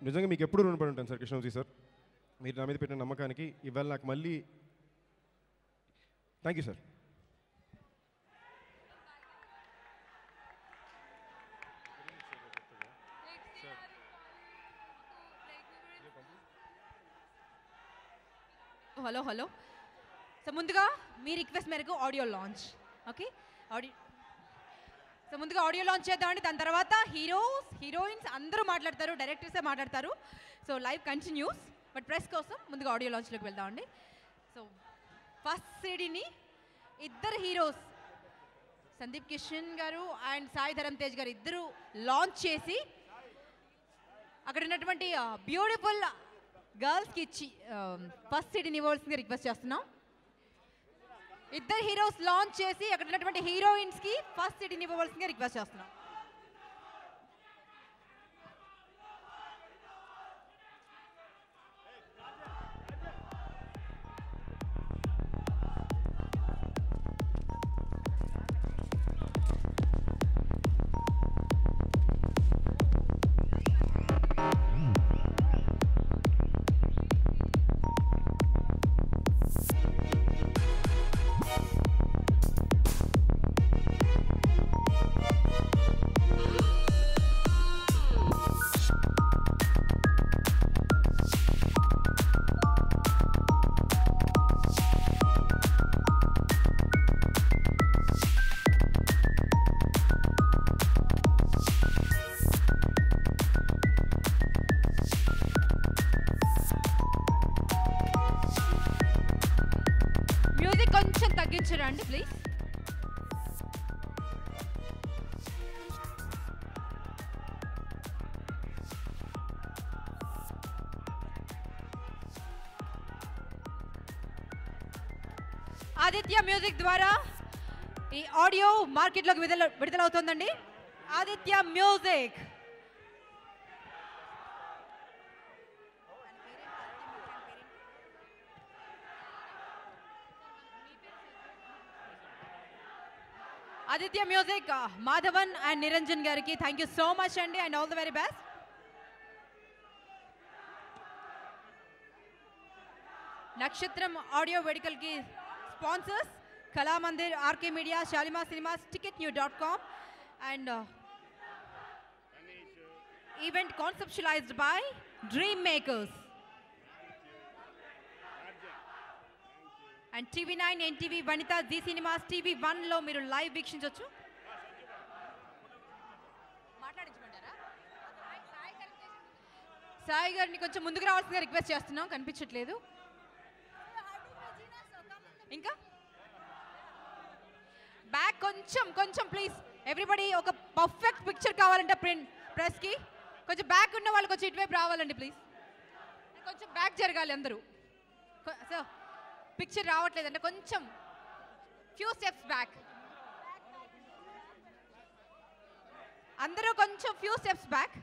నిజంగా మీకు ఎప్పుడు రుణపడి ఉంటాను సార్, కృష్ణవంశీ సార్, మీరు నా మీద పెట్టిన నమ్మకానికి. ఇవాళ నాకు మళ్ళీ thank you sir. Hello hello. So ముందుగా మీ రిక్వెస్ట్ మేరకు ఆడియో లాంచ్. ఓకే, సో ముందుగా ఆడియో లాంచ్ చేద్దామండి. దాని తర్వాత హీరోస్, హీరోయిన్స్ అందరూ మాట్లాడతారు, డైరెక్టర్సే మాట్లాడతారు. So live continuous, but press కోసం ముందుగా ఆడియో లాంచ్లోకి వెళ్దామండి. సో ఫస్ట్ సిడీని ఇద్దరు హీరోస్, సందీప్ కిషన్ గారు అండ్ సాయి ధరమ్ తేజ్ గారు ఇద్దరు లాంచ్ చేసి అక్కడ ఉన్నటువంటి బ్యూటిఫుల్ గర్ల్స్కి ఇచ్చి ఫస్ట్ సిడీని ఇవ్వాల్సిందిగా రిక్వెస్ట్ చేస్తున్నాం. ఇద్దరు హీరోస్ లాంచ్ చేసి అక్కడ ఉన్నటువంటి హీరోయిన్స్కి ఫస్ట్ సిడీని ఇవ్వవలసిందిగా రిక్వెస్ట్ చేస్తున్నాం. మ్యూజిక్ కొంచెం తగ్గించరండి ప్లీజ్. ఆదిత్య మ్యూజిక్ ద్వారా ఈ ఆడియో మార్కెట్లోకి విడుదలవుతోందండి. Aditya music. Aditya music, Madhavan and Niranjan గారికి థ్యాంక్ యూ సో మచ్ అండి, and all the very best. Nakshatram audio వేడుకలకి sponsors Kalamandir, RK media, Shalimar cinemas, ticketnew.com, and event conceptualized by Dream Makers. And TV9, NTV, Vanitha, Zee cinemas, TV1లో మీరు live వీక్షించవచ్చు. మాట్లాడించమంటారా? Sai గారిని కొంచెం ముందుకు రావాల్సిందిగా రిక్వెస్ట్ చేస్తున్నాం, కనిపించట్లేదు. ఇంకా బ్యాక్ కొంచెం ప్లీజ్ ఎవ్రీబడి. ఒక పర్ఫెక్ట్ పిక్చర్ కావాలంటే ప్రెస్కి కొంచెం బ్యాక్ ఉన్న వాళ్ళు కొంచెం ఇటువైపు రావాలండి ప్లీజ్. కొంచెం బ్యాక్ జరగాలి అందరూ. సో పిక్చర్ రావట్లేదంటే కొంచెం ఫ్యూ స్టెప్స్ బ్యాక్. అందరూ కొంచెం ఫ్యూ స్టెప్స్ బ్యాక్.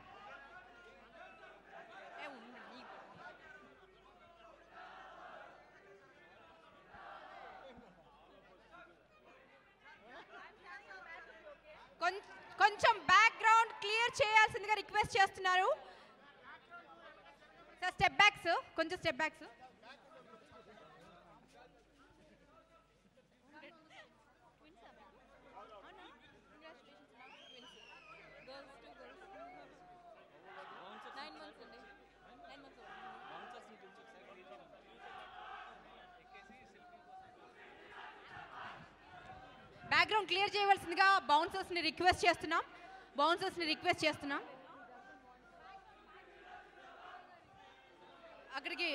కొంచెం బ్యాక్గ్రౌండ్ క్లియర్ చేయాల్సిందిగా రిక్వెస్ట్ చేస్తున్నారు. సార్ స్టెప్ బ్యాక్స్, కొంచెం స్టెప్ బ్యాక్స్. నక్షత్రం క్లియర్ చేయవలసిందిగా బౌన్సర్స్ని రిక్వెస్ట్ చేస్తున్నాం. అక్కడికి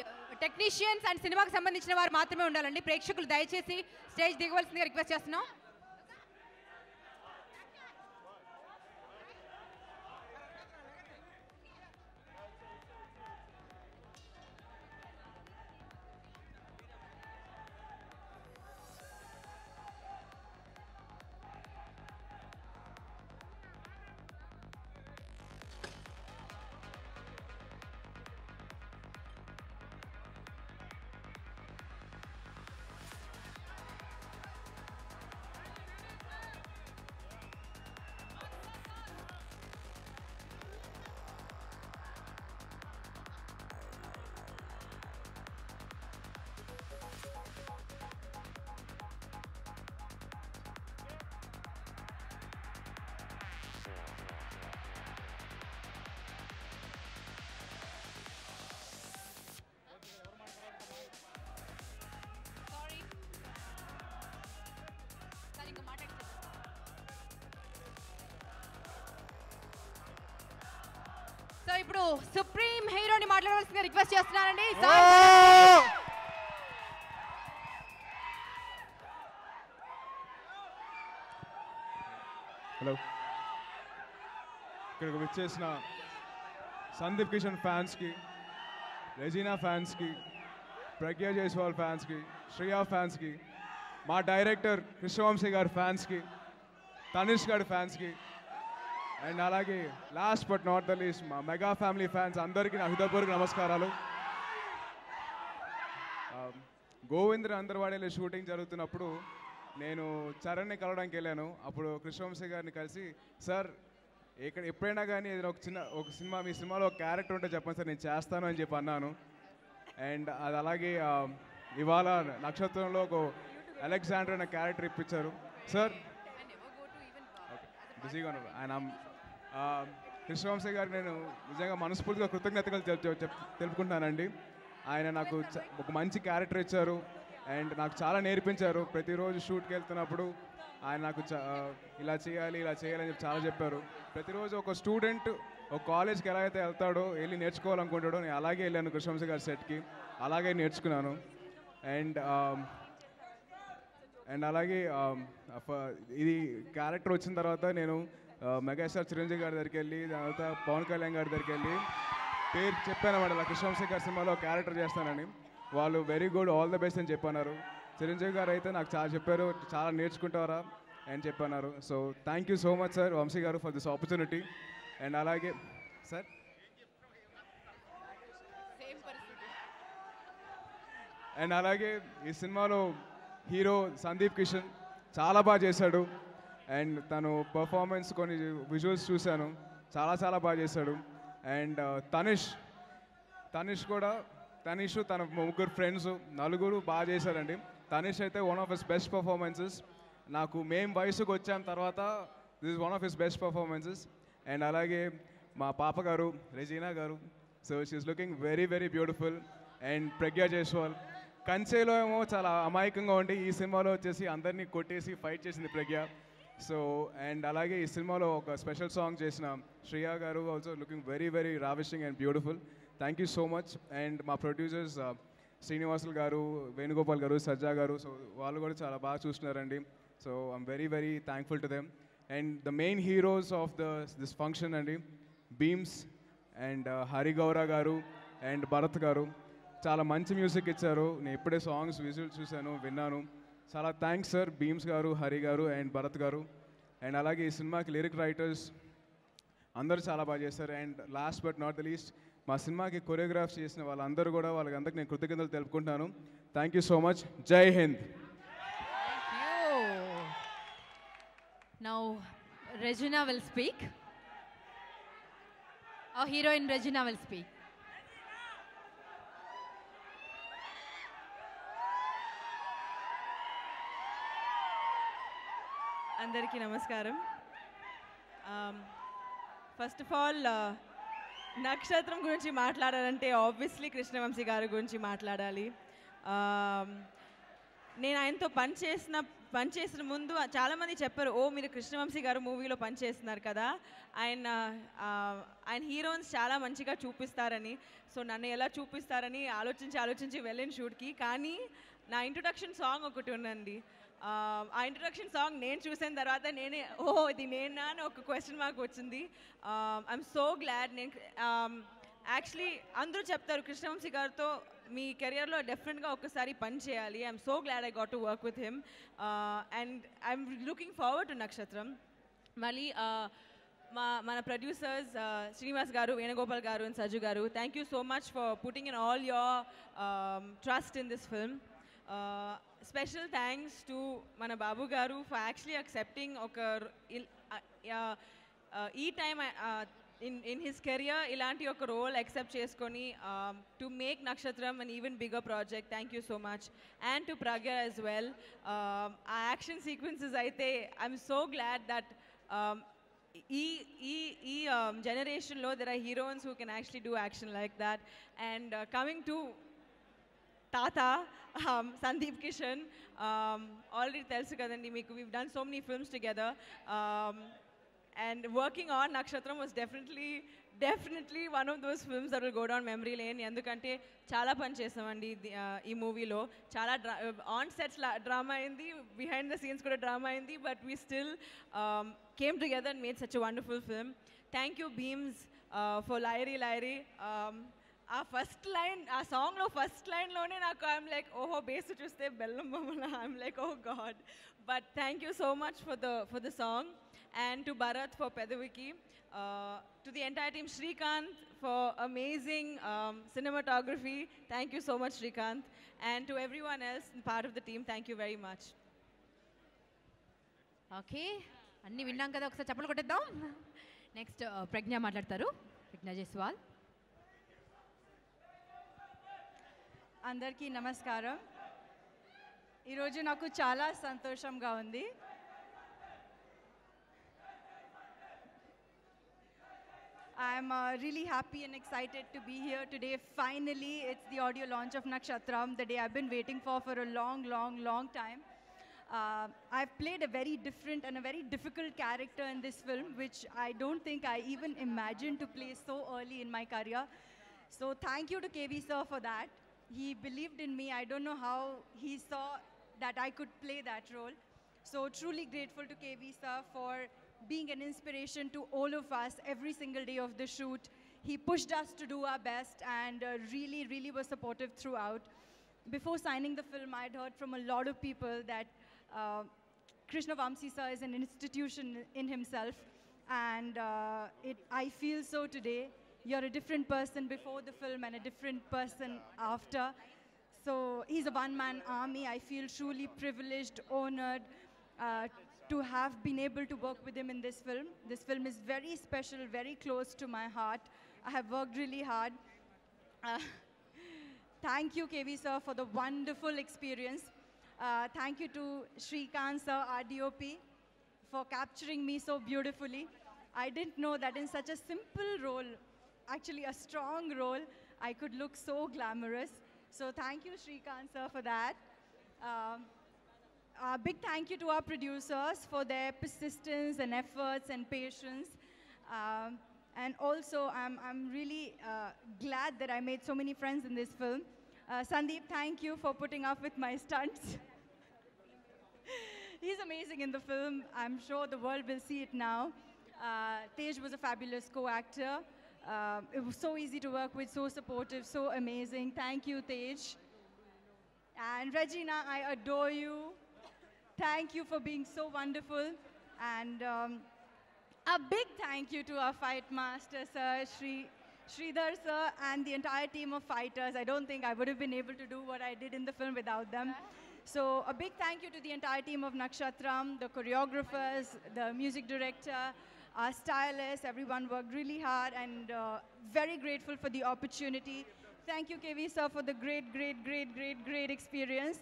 టెక్నీషియన్స్ అండ్ సినిమాకి సంబంధించిన వారు మాత్రమే ఉండాలండి. ప్రేక్షకులు దయచేసి స్టేజ్ దిగవలసిందిగా రిక్వెస్ట్ చేస్తున్నాం. సో ఇప్పుడు సుప్రీం హీరోని మాట్లాడవలసిందిగా రిక్వెస్ట్ చేస్తున్నానండి. హలో, ఇక్కడికి వచ్చేసిన సందీప్ కిషన్ ఫ్యాన్స్కి, రెజీనా ఫ్యాన్స్కి, ప్రజ్ఞా జైస్వాల్ ఫ్యాన్స్కి, శ్రియా ఫ్యాన్స్కి, మా డైరెక్టర్ కృష్ణవంశీ గారి ఫ్యాన్స్కి, తనిష్ గారి ఫ్యాన్స్కి, అండ్ అలాగే last but not the least మా మెగా ఫ్యామిలీ ఫ్యాన్స్ అందరికీ నా హృదయపూర్వక నమస్కారాలు. గోవింద్ర అందర్వాడేలో షూటింగ్ జరుగుతున్నప్పుడు నేను చరణ్ని కలవడానికి వెళ్ళాను. అప్పుడు కృష్ణవంశీ గారిని కలిసి, సార్ ఎప్పుడైనా కానీ ఏదైనా ఒక సినిమా మీ సినిమాలో ఒక క్యారెక్టర్ ఉంటే చెప్పండి సార్, నేను చేస్తాను అని చెప్పి అన్నాను. అండ్ అది అలాగే ఇవాళ నక్షత్రంలో ఒక అలెగ్జాండర్ అనే క్యారెక్టర్ ఇప్పించారు సార్. బిజీగా ఉన్నారు ఆయన. కృష్ణవంశీ గారు నేను నిజంగా మనస్ఫూర్తిగా కృతజ్ఞతలు తెలుపుకుంటున్నానండి. ఆయన నాకు ఒక మంచి క్యారెక్టర్ ఇచ్చారు అండ్ నాకు చాలా నేర్పించారు. ప్రతిరోజు షూట్కి వెళ్తున్నప్పుడు ఆయన నాకు ఇలా చేయాలి అని చెప్పి చాలా చెప్పారు. ప్రతిరోజు ఒక స్టూడెంట్ ఒక కాలేజ్కి ఎలా అయితే వెళ్తాడో, వెళ్ళి నేర్చుకోవాలనుకుంటాడో, నేను అలాగే వెళ్ళాను కృష్ణవంశీ గారి సెట్కి, అలాగే నేర్చుకున్నాను. అండ్ అలాగే ఇది క్యారెక్టర్ వచ్చిన తర్వాత నేను మెగాస్టార్ చిరంజీవి గారి దగ్గరికి వెళ్ళి, తర్వాత పవన్ కళ్యాణ్ గారి దగ్గరికి వెళ్ళి పేరు చెప్పాను అన్నమాట, ఇలా కృష్ణవంశీ గారి సినిమాలో క్యారెక్టర్ చేస్తానని. వాళ్ళు very good, all the best అని చెప్పన్నారు. చిరంజీవి గారు అయితే నాకు చాలా చెప్పారు, చాలా నేర్చుకుంటారా అని చెప్పన్నారు. So thank you so much sir Vamsi గారు ఫర్ దిస్ ఆపర్చునిటీ. అండ్ అలాగే సార్ ఈ సినిమాలో హీరో సందీప్ కిషన్ చాలా బాగా చేశాడు. అండ్ తను పర్ఫార్మెన్స్ కొన్ని విజువల్స్ చూశాను, చాలా బాగా చేశాడు. అండ్ తనిష్ కూడా తన ముగ్గురు ఫ్రెండ్స్ నలుగురు బాగా చేశారండి. తనిష్ అయితే one of his best performances. నాకు మేము వయసుకు వచ్చాం తర్వాత this is one of his best performances. And అలాగే మా పాప గారు రెజీనా గారు, so she's looking very beautiful. And Pragya Jaiswal కంచేలో ఏమో చాలా అమాయకంగా ఉండి ఈ సినిమాలో వచ్చేసి అందరినీ కొట్టేసి ఫైట్ చేసింది ప్రజ్ఞ. సో అండ్ అలాగే ఈ సినిమాలో ఒక స్పెషల్ సాంగ్ చేసిన శ్రియా గారు also looking very ravishing and beautiful. Thank you so much. And మా ప్రొడ్యూసర్స్ శ్రీనివాసులు గారు, వేణుగోపాల్ గారు, సజ్జా గారు, సో వాళ్ళు కూడా చాలా బాగా చూస్తున్నారండి. So I'm very thankful to them. And the main heroes of this function అండి, బీమ్స్ అండ్ హరిగౌర గారు అండ్ భరత్ గారు చాలా మంచి మ్యూజిక్ ఇచ్చారు. నేను ఇప్పుడే సాంగ్స్ విజువల్స్ చూశాను, విన్నాను. చాలా థ్యాంక్స్ సార్, బీమ్స్ గారు, హరి గారు అండ్ భరత్ గారు. అండ్ అలాగే ఈ సినిమాకి లిరిక్ రైటర్స్ అందరూ చాలా బాగా చేశారు. And last but not the least మా సినిమాకి కొరియోగ్రాఫ్ చేసిన వాళ్ళందరూ కూడా, వాళ్ళందరికీ నేను కృతజ్ఞతలు తెలుపుకుంటున్నాను. Thank you so much. జై Hind. Now Regina will speak. Our heroine Regina will speak. అందరికీ నమస్కారం. ఫస్ట్ ఆఫ్ ఆల్ నక్షత్రం గురించి మాట్లాడాలంటే ఆబ్వియస్లీ కృష్ణవంశీ గారి గురించి మాట్లాడాలి. నేను ఆయనతో పనిచేసిన ముందు చాలామంది చెప్పారు, ఓ మీరు కృష్ణవంశీ గారు మూవీలో పనిచేస్తున్నారు కదా, ఆయన హీరోయిన్స్ చాలా మంచిగా చూపిస్తారని. సో నన్ను ఎలా చూపిస్తారని ఆలోచించి వెళ్ళిన షూట్కి. కానీ నా ఇంట్రొడక్షన్ సాంగ్ ఒకటి ఉందండి. ఆ ఇంట్రొడక్షన్ సాంగ్ నేను చూసిన తర్వాత నేనే ఇది నేనా అని ఒక క్వశ్చన్ మార్క్ వచ్చింది. I'm so glad. నేను యాక్చువల్లీ అందరూ చెప్తారు కృష్ణవంశీ గారితో మీ కెరియర్లో డెఫినెట్గా ఒకసారి పని చేయాలి. I'm so glad I got to work with him and I'm looking forward to నక్షత్రం. మళ్ళీ మన ప్రొడ్యూసర్స్ శ్రీనివాస్ గారు, వేణుగోపాల్ గారు అండ్ సజ్జు గారు, thank you so much for putting in all your trust in this film. Special thanks to మన బాబు గారు for actually accepting ఈ time in his career ఇలాంటి ఒక రోల్ యాక్సెప్ట్ చేసుకొని టు మేక్ నక్షత్రం an even bigger project. Thank you so much. And to Pragya as well. ఆ action sequences అయితే I'm so glad that ఈ జనరేషన్లో there are heroines who can actually do action like that. And coming to తాత Sandeep Kishan, already తెలుసు కదండి మీకు, we've done so many films together. And working on Nakshatram was definitely one of those films that will go down memory lane. ఎందుకంటే చాలా పని చేసామండి ఈ మూవీలో. చాలా ఆన్ సెట్స్ డ్రామా అయింది, బిహైండ్ ద సీన్స్ కూడా డ్రామా అయింది, but we still came together and made such a wonderful film. Thank you Bheems for లైరీ. ఆ ఫస్ట్ లైన్, ఆ సాంగ్లో ఫస్ట్ లైన్లోనే నాకు ఐఎమ్ లైక్ ఓహో బేస్ చూస్తే బెల్లం బొమ్మల, I'm like oh God. But thank you so much for the song. And to Bharat for Pedaviki, to the entire team, Srikanth for amazing cinematography. Thank you so much, Srikanth. And to everyone else part of the team, thank you very much. Okay, అన్నీ విన్నాం కదా, ఒకసారి చప్పట్లు కొట్టేద్దాం. Next ప్రజ్ఞ మాట్లాడతారు, ప్రజ్ఞ జైస్వాల్. అందరికీ నమస్కారం. ఈరోజు నాకు చాలా సంతోషంగా ఉంది. I'm really happy and excited to be here today. Finally, it's the audio launch of Nakshatram, the day I've been waiting for a long time. I've played a very different and a very difficult character in this film, which I don't think I even imagined to play so early in my career. So thank you to KV sir for that. He believed in me. I don't know how he saw that I could play that role. So truly grateful to KV sir for being an inspiration to all of us every single day of the shoot. He pushed us to do our best and really was supportive throughout. Before signing the film, I'd heard from a lot of people that Krishna Vamsi sir is an institution in himself, and I feel so today. You're a different person before the film and a different person after. So he's a one-man army. I feel truly privileged, honored to have been able to work with him in this film. This film is very special, very close to my heart. I have worked really hard. Thank you, KV sir, for the wonderful experience. Thank you to Srikanth sir, RDOP, for capturing me so beautifully. I didn't know that in such a simple role, actually a strong role, I could look so glamorous. So thank you, Srikanth sir, for that. A big thank you to our producers for their persistence and efforts and patience. And also, I'm really glad that I made so many friends in this film. Sandeep, thank you for putting up with my stunts. He's amazing in the film. I'm sure the world will see it now. Tej was a fabulous co-actor. It was so easy to work with, so supportive, so amazing. Thank you, Tej. And Regina, I adore you. Thank you for being so wonderful. And a big thank you to our fight master, Sir Sridhar sir, and the entire team of fighters. I don't think I would have been able to do what I did in the film without them. So a big thank you to the entire team of Nakshatram, the choreographers, the music director, our stylists. Everyone worked really hard, and very grateful for the opportunity. Thank you, KV sir, for the great experience.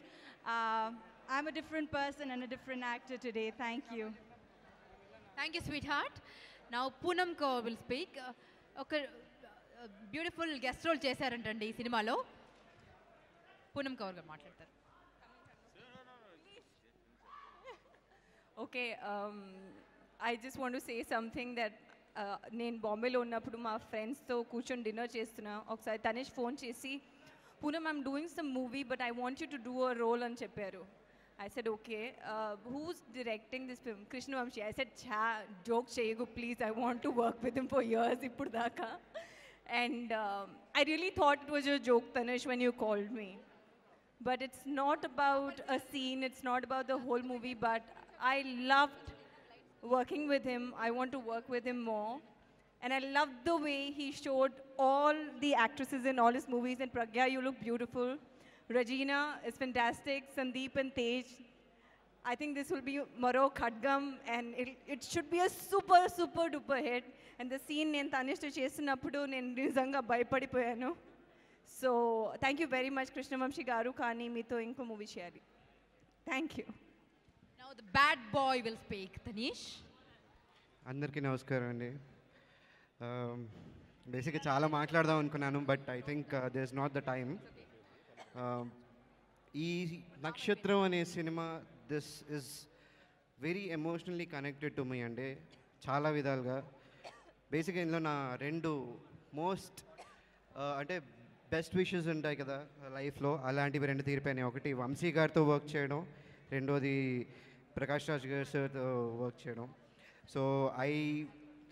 I'm a different person and a different actor today. Thank you. Thank you, sweetheart. Now Poonam Kaur will speak. ఒక beautiful guest role చేశారంటండి ఈ సినిమాలో. పూనం కౌర్ గారు మాట్లాడతారు. Okay I just want to say something that నేను బాంబేలో ఉన్నప్పుడు మా ఫ్రెండ్స్తో కూర్చొని డిన్నర్ చేస్తున్నా. ఒకసారి తనేష్ ఫోన్ చేసి Poonam I'm doing some movie but I want you to do a role అని చెప్పారు. I said, okay, who's directing this film? Krishna Vamshi. I said, joke cheyegu, please. I want to work with him for years. Ippudaka. And I really thought it was a joke, Tanish, when you called me. But it's not about a scene. It's not about the whole movie. But I loved working with him. I want to work with him more. And I loved the way he showed all the actresses in all his movies. And Pragya, you look beautiful. Regina is fantastic. Sandeep and Tej. I think this will be Maro Khadgam and it should be a super, super duper hit. And the scene నేను తనిష్తో చేసినప్పుడు నేను నిజంగా భయపడిపోయాను. So thank you very much Krishna Vamsi గారు. కానీ మీతో ఇంకో movie చేయాలి. Thank you. Now the bad boy will speak. Tanish. అందరికీ నమస్కారం అండి. బేసిక్గా చాలా మాట్లాడదాం అనుకున్నాను but I think there is not the time. ఈ నక్షత్రం అనే సినిమా this is very emotionally connected to me అండి చాలా విధాలుగా. బేసిక్గా ఇందులో నా రెండు మోస్ట్ అంటే బెస్ట్ విషెస్ ఉంటాయి కదా లైఫ్లో, అలాంటివి రెండు తీరిపోయినాయి. ఒకటి వంశీ గారితో వర్క్ చేయడం, రెండోది ప్రకాష్ రాజ్ గారితో వర్క్ చేయడం. సో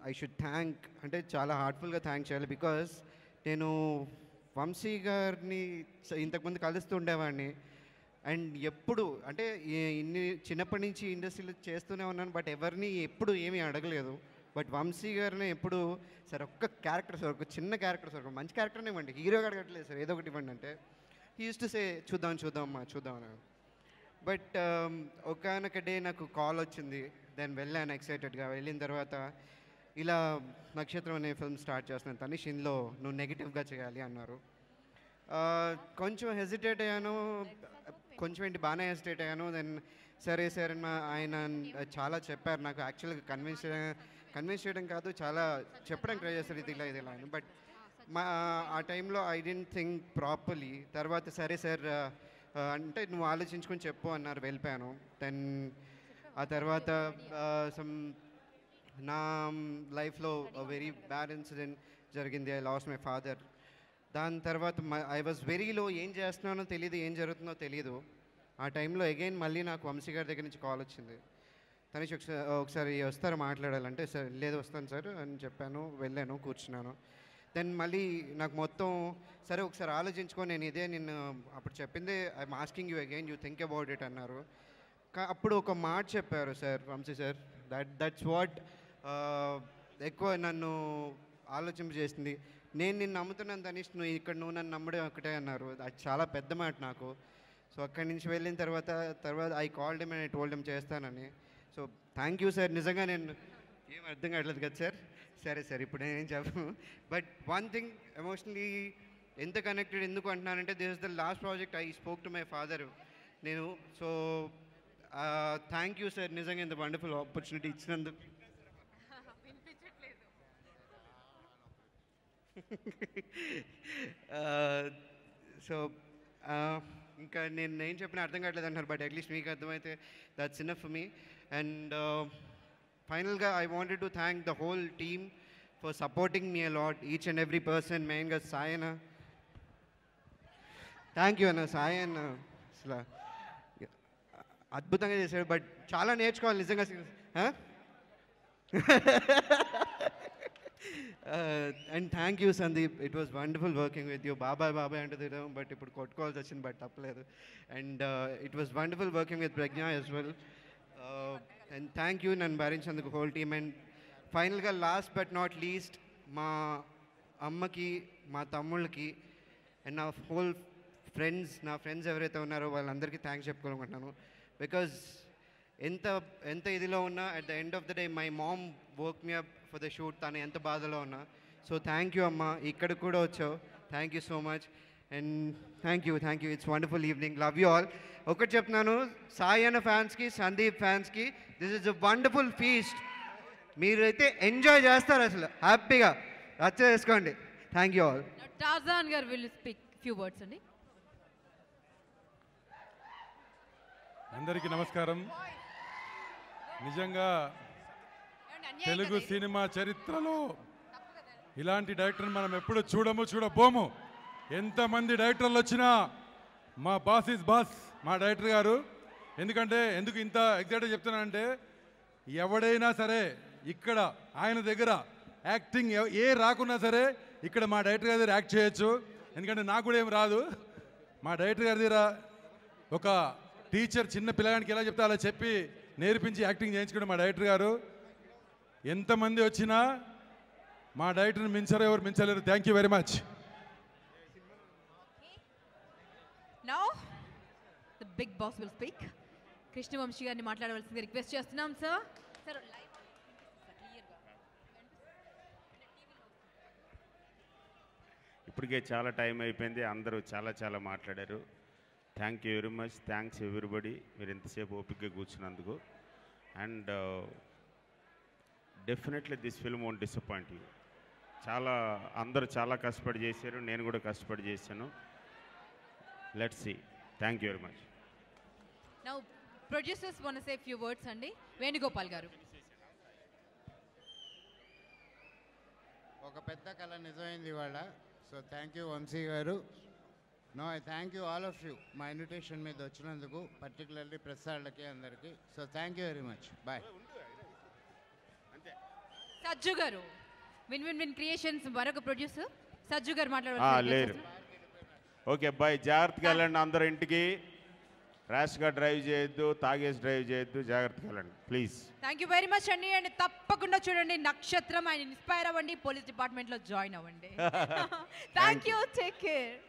ఐ షుడ్ థ్యాంక్ అంటే చాలా హార్ట్ఫుల్గా థ్యాంక్ చేయాలి. బికాజ్ నేను వంశీ గారిని ఇంతకుముందు కలుస్తూ ఉండేవాడిని అండ్ ఎప్పుడు అంటే ఇన్ని చిన్నప్పటి నుంచి ఇండస్ట్రీలో చేస్తూనే ఉన్నాను బట్ ఎవరిని ఎప్పుడు ఏమీ అడగలేదు. బట్ వంశీ గారిని ఎప్పుడు సార్ ఒక్క క్యారెక్టర్ సార్, ఒక చిన్న క్యారెక్టర్ సార్, ఒక మంచి క్యారెక్టర్నే ఇవ్వండి, హీరోగా అడగట్లేదు సార్, ఏదో ఒకటి ఇవ్వండి అంటే హీ యూస్ టు సే చూద్దామమ్మా అని. బట్ ఒకనొక డే నాకు కాల్ వచ్చింది. దెన్ వెళ్ళాను ఎక్సైటెడ్గా. వెళ్ళిన తర్వాత ఇలా నక్షత్రం అనే ఫిల్మ్ స్టార్ట్ చేస్తున్నాను తనిష్, ఇందులో నువ్వు నెగిటివ్గా చేయాలి అన్నారు. కొంచెం హెజిటేట్ అయ్యాను, కొంచెం ఏంటి బాగానే హెజిటేట్ అయ్యాను. దెన్ సరే సార్ ఆయన చాలా చెప్పారు నాకు. యాక్చువల్గా కన్విన్స్ చేయడం కాదు, చాలా చెప్పడానికి ట్రై చేస్తారు ఇది ఇలా అని. బట్ ఆ టైంలో ఐ డెంట్ థింక్ ప్రాపర్లీ. తర్వాత సరే సార్ అంటే నువ్వు ఆలోచించుకొని చెప్పు అన్నారు, వెళ్ళిపోయాను. దెన్ ఆ తర్వాత నా లైఫ్లో వెరీ బ్యాడ్ ఇన్సిడెంట్ జరిగింది. I lost my father. దాని తర్వాత ఐ వాజ్ వెరీ లో, ఏం చేస్తున్నానో తెలియదు, ఏం జరుగుతుందో తెలియదు. ఆ టైంలో అగైన్ మళ్ళీ నాకు వంశీ గారి దగ్గర నుంచి కాల్ వచ్చింది. తనిష్ ఒకసారి వస్తారు మాట్లాడాలంటే సార్ లేదు వస్తాను సార్ అని చెప్పాను. వెళ్ళాను, కూర్చున్నాను. దెన్ మళ్ళీ నాకు మొత్తం సరే ఒకసారి ఆలోచించుకో, నేను ఇదే నిన్ను అప్పుడు చెప్పింది, I'm asking you again, you think about it అన్నారు. అప్పుడు ఒక మాట చెప్పారు sir, Vamsi sir, that's what ఎక్కువ నన్ను ఆలోచింపజేసింది. నేను నిన్ను నమ్ముతున్నాను తనిష్, నువ్వు నన్ను నమ్మడం ఒకటే అన్నారు. అది చాలా పెద్ద మాట నాకు. సో అక్కడి నుంచి వెళ్ళిన తర్వాత I called him and I told him చేస్తానని. So thank you sir. నిజంగా నేను ఏం అర్థం కావట్లేదు కదా సార్. సరే సార్ ఇప్పుడు నేనేం చెప్పను. బట్ వన్ థింగ్ ఎమోషనలీ ఎంత కనెక్టెడ్ ఎందుకు అంటున్నానంటే this is the last project I spoke to my father నేను. సో థ్యాంక్ యూ సార్ నిజంగా ఇంత వండర్ఫుల్ ఆపర్చునిటీ ఇచ్చినందుకు. సో ఇంకా నేను ఏం చెప్పినా అర్థం కావట్లేదు అంటున్నారు. బట్ అట్లీస్ట్ మీకు అర్థమైతే that's enough for me. And ఫైనల్గా I wanted to thank the whole team for supporting me a lot, each and every person. మెయిన్గా సాయి అన్న, థ్యాంక్ యూ అన్న. సాయి అన్న అసలు అద్భుతంగా చేశాడు. బట్ చాలా నేర్చుకోవాలి నిజంగా. And thank you Sandeep, it was wonderful working with you. బాబాయ్ అంటే తిరగం బట్ ఇప్పుడు కొట్టుకోవాల్సి వచ్చింది, బట్ తప్పలేదు. And it was wonderful working with Pragya as well. And thank you నన్ను భరించేందుకు హోల్ టీమ్. అండ్ ఫైనల్గా లాస్ట్ బట్ నాట్ లీస్ట్ మా అమ్మకి, మా తమ్ముళ్ళకి అండ్ నా హోల్ నా ఫ్రెండ్స్ ఎవరైతే ఉన్నారో వాళ్ళందరికీ థ్యాంక్స్ చెప్పుకోవాలనుకుంటున్నాను. బికాజ్ ఎంత ఇదిలో ఉన్నా at the end of the day my mom work me up for the shoot. తను ఎంత బాధలో ఉన్నా. సో థ్యాంక్ యూ అమ్మ, ఇక్కడికి కూడా వచ్చావు. Thank you so much. And thank you. It's wonderful evening. Love you all. ఒకటి చెప్తున్నాను, సాయి అన్న ఫ్యాన్స్కి, సందీప్ ఫ్యాన్స్కి, this is a wonderful feast. మీరైతే ఎంజాయ్ చేస్తారు అసలు హ్యాపీగా రచ్చ చేసుకోండి. Thank you all. టార్జాన్ గారు విల్ స్పీక్ ఫ్యూ వర్డ్స్ అండి. అందరికీ నమస్కారం. నిజంగా తెలుగు సినిమా చరిత్రలో ఇలాంటి డైరెక్టర్ని మనం ఎప్పుడు చూడబోము. ఎంతమంది డైరెక్టర్లు వచ్చినా మా బాస్ ఈజ్ బాస్ మా డైరెక్టర్ గారు. ఎందుకు ఇంత ఎగ్జాక్ట్గా చెప్తున్నానంటే ఎవడైనా సరే ఇక్కడ ఆయన దగ్గర యాక్టింగ్ ఏ రాకున్నా సరే ఇక్కడ మా డైరెక్టర్ గారి దగ్గర యాక్ట్ చేయొచ్చు. ఎందుకంటే నాకు కూడా ఏం రాదు. మా డైరెక్టర్ గారి దగ్గర ఒక టీచర్ చిన్న పిల్లగానికి ఎలా చెప్తే అలా చెప్పి నేర్పించి యాక్టింగ్ చేయించుకుంటే మా డైరెక్టర్ గారు. ఎంతమంది వచ్చినా మా డైరెక్టర్ని ఎవరు మించలేరు. Thank you very much. Now the big boss will speak. Krishna Vamsi గారిని మాట్లాడవలసిందిగా రిక్వెస్ట్ చేస్తున్నాం సార్. సార్ ఇప్పటికే చాలా టైం అయిపోయింది. అందరూ చాలా మాట్లాడారు. Thank you very much. Thanks everybody మీరు ఎంతసేపు ఓపికగా కూర్చున్నందుకు. And definitely this film won't disappoint you. అందరూ చాలా కష్టపడి చేశారు. నేను కూడా కష్టపడి చేశాను. Let's see. Thank you very much. Now producers want to say few words అండి. వేణుగోపాల్ గారు. ఒక పెద్ద కళ నిజమైంది ఇవాళ. So thank you Vamsi garu. No I thank you all of you మా ఇన్విటేషన్ మీద వచ్చినందుకు, పర్టికులర్లీ ప్రెస్ వాళ్ళకి అందరికీ. So thank you very much. Bye. Sajju garu, win creations మరొక ప్రొడ్యూసర్ సజ్జు గారు మాట్లాడారు. లేరు. Okay bye. జాగ్రత్తగా వెళ్ళండి అందరూ ఇంటికి. ర్యాష్గా డ్రైవ్ చేయొద్దు, తాగేసి డ్రైవ్ చేయొద్దు. జాగ్రత్తగా వెళ్ళండి please. Thank you very much అండి. అండ్ తప్పకుండా చూడండి నక్షత్రం. ఆయన ఇన్స్పైర్ అవ్వండి, పోలీస్ డిపార్ట్మెంట్లో జాయిన్ అవ్వండి. Thank you. Take care.